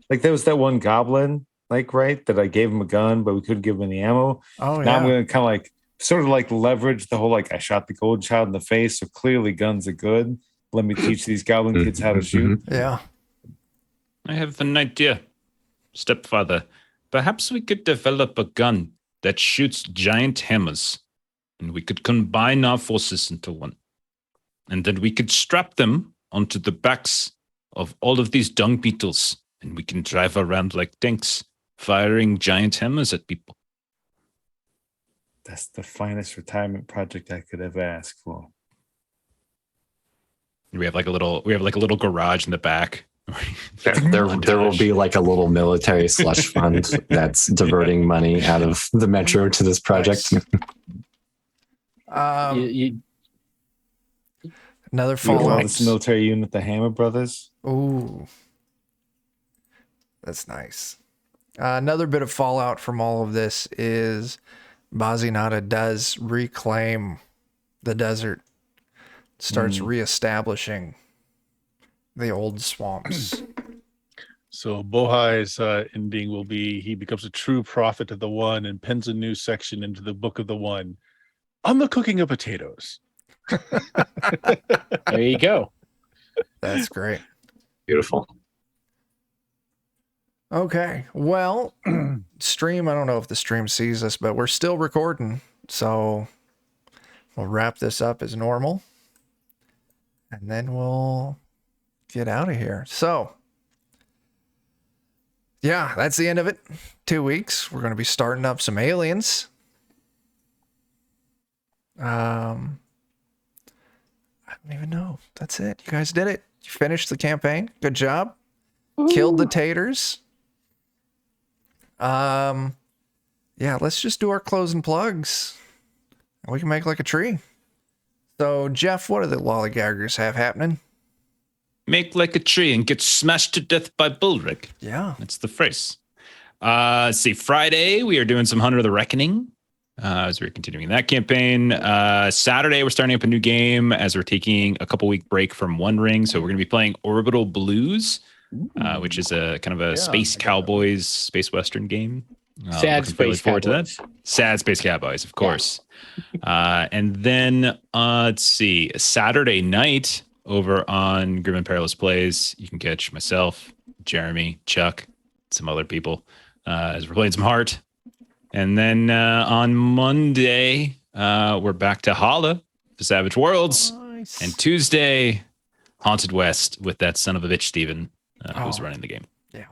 Like there was that one goblin, like, right, that I gave him a gun, but we couldn't give him any ammo. Oh, Now I'm yeah. going to kind of like sort of like leverage the whole like I shot the golden child in the face, so clearly guns are good. Let me teach these goblin kids how to shoot. Yeah. I have an idea. Stepfather, perhaps we could develop a gun that shoots giant hammers, and we could combine our forces into one. And then we could strap them onto the backs of all of these dung beetles, and we can drive around like tanks, firing giant hammers at people. That's the finest retirement project I could ever ask for. We have like a little garage in the back. There will be like a little military slush fund that's diverting money out of the metro to this project. Nice. Another You call Fallout. this military unit the Hammer Brothers? Ooh. That's nice. Another bit of fallout from all of this is Bazinata does reclaim the desert, starts reestablishing the old swamps. So Bohai's ending will be he becomes a true prophet of the One and pens a new section into the Book of the One on the cooking of potatoes. There you go. That's great. Beautiful. Okay. Well, stream, I don't know if the stream sees us, but we're still recording. So we'll wrap this up as normal. And then we'll get out of here. So, yeah, that's the end of it. 2 weeks. We're going to be starting up some aliens. I don't even know. That's it. You guys did it. You finished the campaign. Good job. Killed the taters. Yeah, let's just do our closing plugs. We can make like a tree. So, Jeff, what do the lollygaggers have happening? Make like a tree and get smashed to death by Bullrig. Yeah. That's the phrase. Let's see. Friday, we are doing some Hunter the Reckoning as we're continuing that campaign. Saturday, we're starting up a new game as we're taking a couple week break from One Ring. So we're going to be playing Orbital Blues, which is a kind of a space cowboys, space western game. Sad space forward cowboys. to that. Sad space cowboys, of course. And then let's see. Saturday night over on Grim and Perilous Plays, you can catch myself, Jeremy, Chuck, some other people as we're playing some Heart. And then on Monday, we're back to Hala, the Savage Worlds. Nice. And Tuesday, Haunted West with that son of a bitch, Steven, who's running the game. Yeah.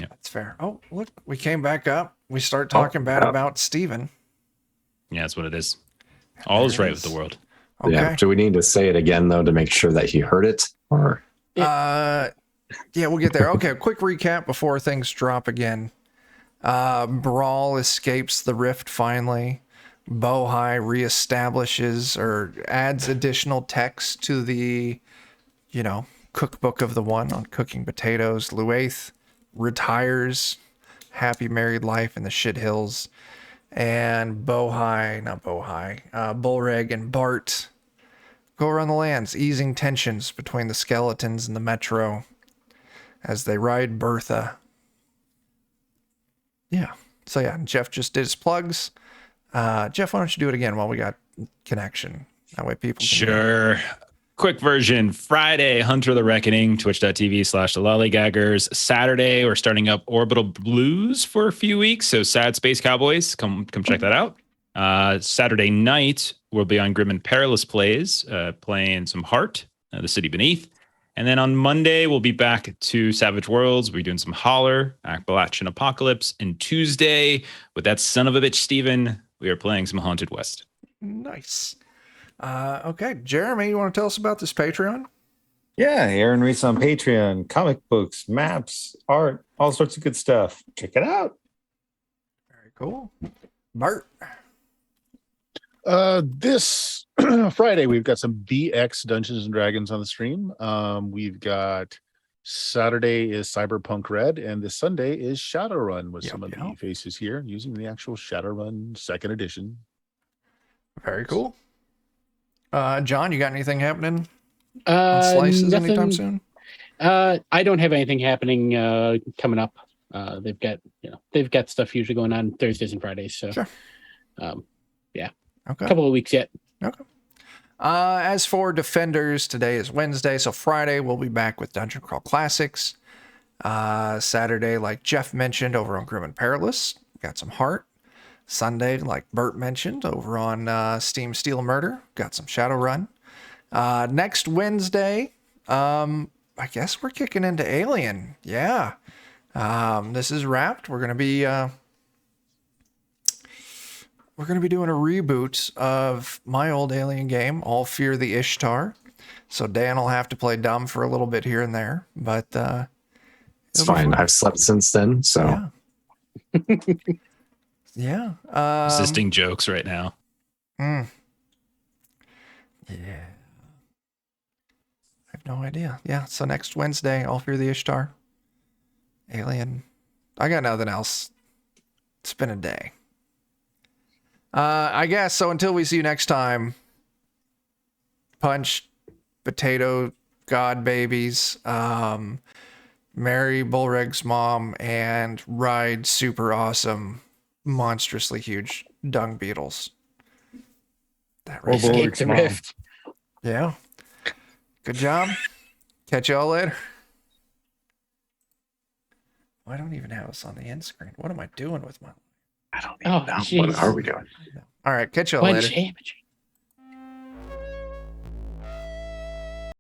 That's fair. Oh, look, we came back up. We start talking bad about Steven. Yeah, that's what it is. All is right with the world. Okay. Yeah. Do we need to say it again though to make sure that he heard it? Or Yeah, we'll get there. Okay, quick recap before things drop again. Brawl escapes the rift finally. Bohai reestablishes or adds additional text to the, cookbook of the One on cooking potatoes. Luaith retires, happy married life in the shit hills. And Bullreg and Bart go around the lands, easing tensions between the skeletons and the metro as they ride Bertha. Yeah. So yeah, Jeff just did his plugs. Jeff, why don't you do it again while we got connection? That way people can Sure. Quick version. Friday, Hunter the Reckoning, twitch.tv/the Lollygaggers. Saturday, we're starting up Orbital Blues for a few weeks. So Sad Space Cowboys, come check that out. Saturday night, we'll be on Grim and Perilous Plays, playing some Heart, The City Beneath. And then on Monday, we'll be back to Savage Worlds. We're doing some Holler, Appalachian Apocalypse. And Tuesday, with that son of a bitch, Steven, we are playing some Haunted West. Nice. Okay, Jeremy, you want to tell us about this Patreon? Yeah, Aaron reads on Patreon, comic books, maps, art, all sorts of good stuff. Check it out. Very cool. Bart. This Friday we've got some BX Dungeons and Dragons on the stream. We've got Saturday is Cyberpunk Red, and this Sunday is Shadowrun with some of the faces here using the actual Shadowrun second edition. Very cool. John, you got anything happening on Slices Nothing, anytime soon? I don't have anything happening coming up. They've got stuff usually going on Thursdays and Fridays. So, Sure. Yeah, Okay. a couple of weeks yet. Okay. As for Defenders, today is Wednesday, so Friday we'll be back with Dungeon Crawl Classics. Saturday, like Jeff mentioned, over on Grim and Perilous, got some Heart. Sunday, like Bert mentioned, over on Steam Steel Murder, got some Shadowrun. Next Wednesday, I guess we're kicking into Alien. Yeah. This is wrapped. We're gonna be doing a reboot of my old Alien game, All Fear the Ishtar. So Dan will have to play dumb for a little bit here and there, but It's fine. I've slept since then, so yeah. Existing jokes right now. Yeah. I have no idea. Yeah, so next Wednesday, All Fear the Ishtar. Alien. I got nothing else. It's been a day. I guess, so until we see you next time, punch potato god babies, marry Bullreg's mom, and ride super awesome, monstrously huge dung beetles. That right. Escape the rift. Yeah. Good job. Catch y'all later. I don't even have us on the end screen. What am I doing with my... I don't even know. What are we doing? All right, catch y'all Punch later. Amateur.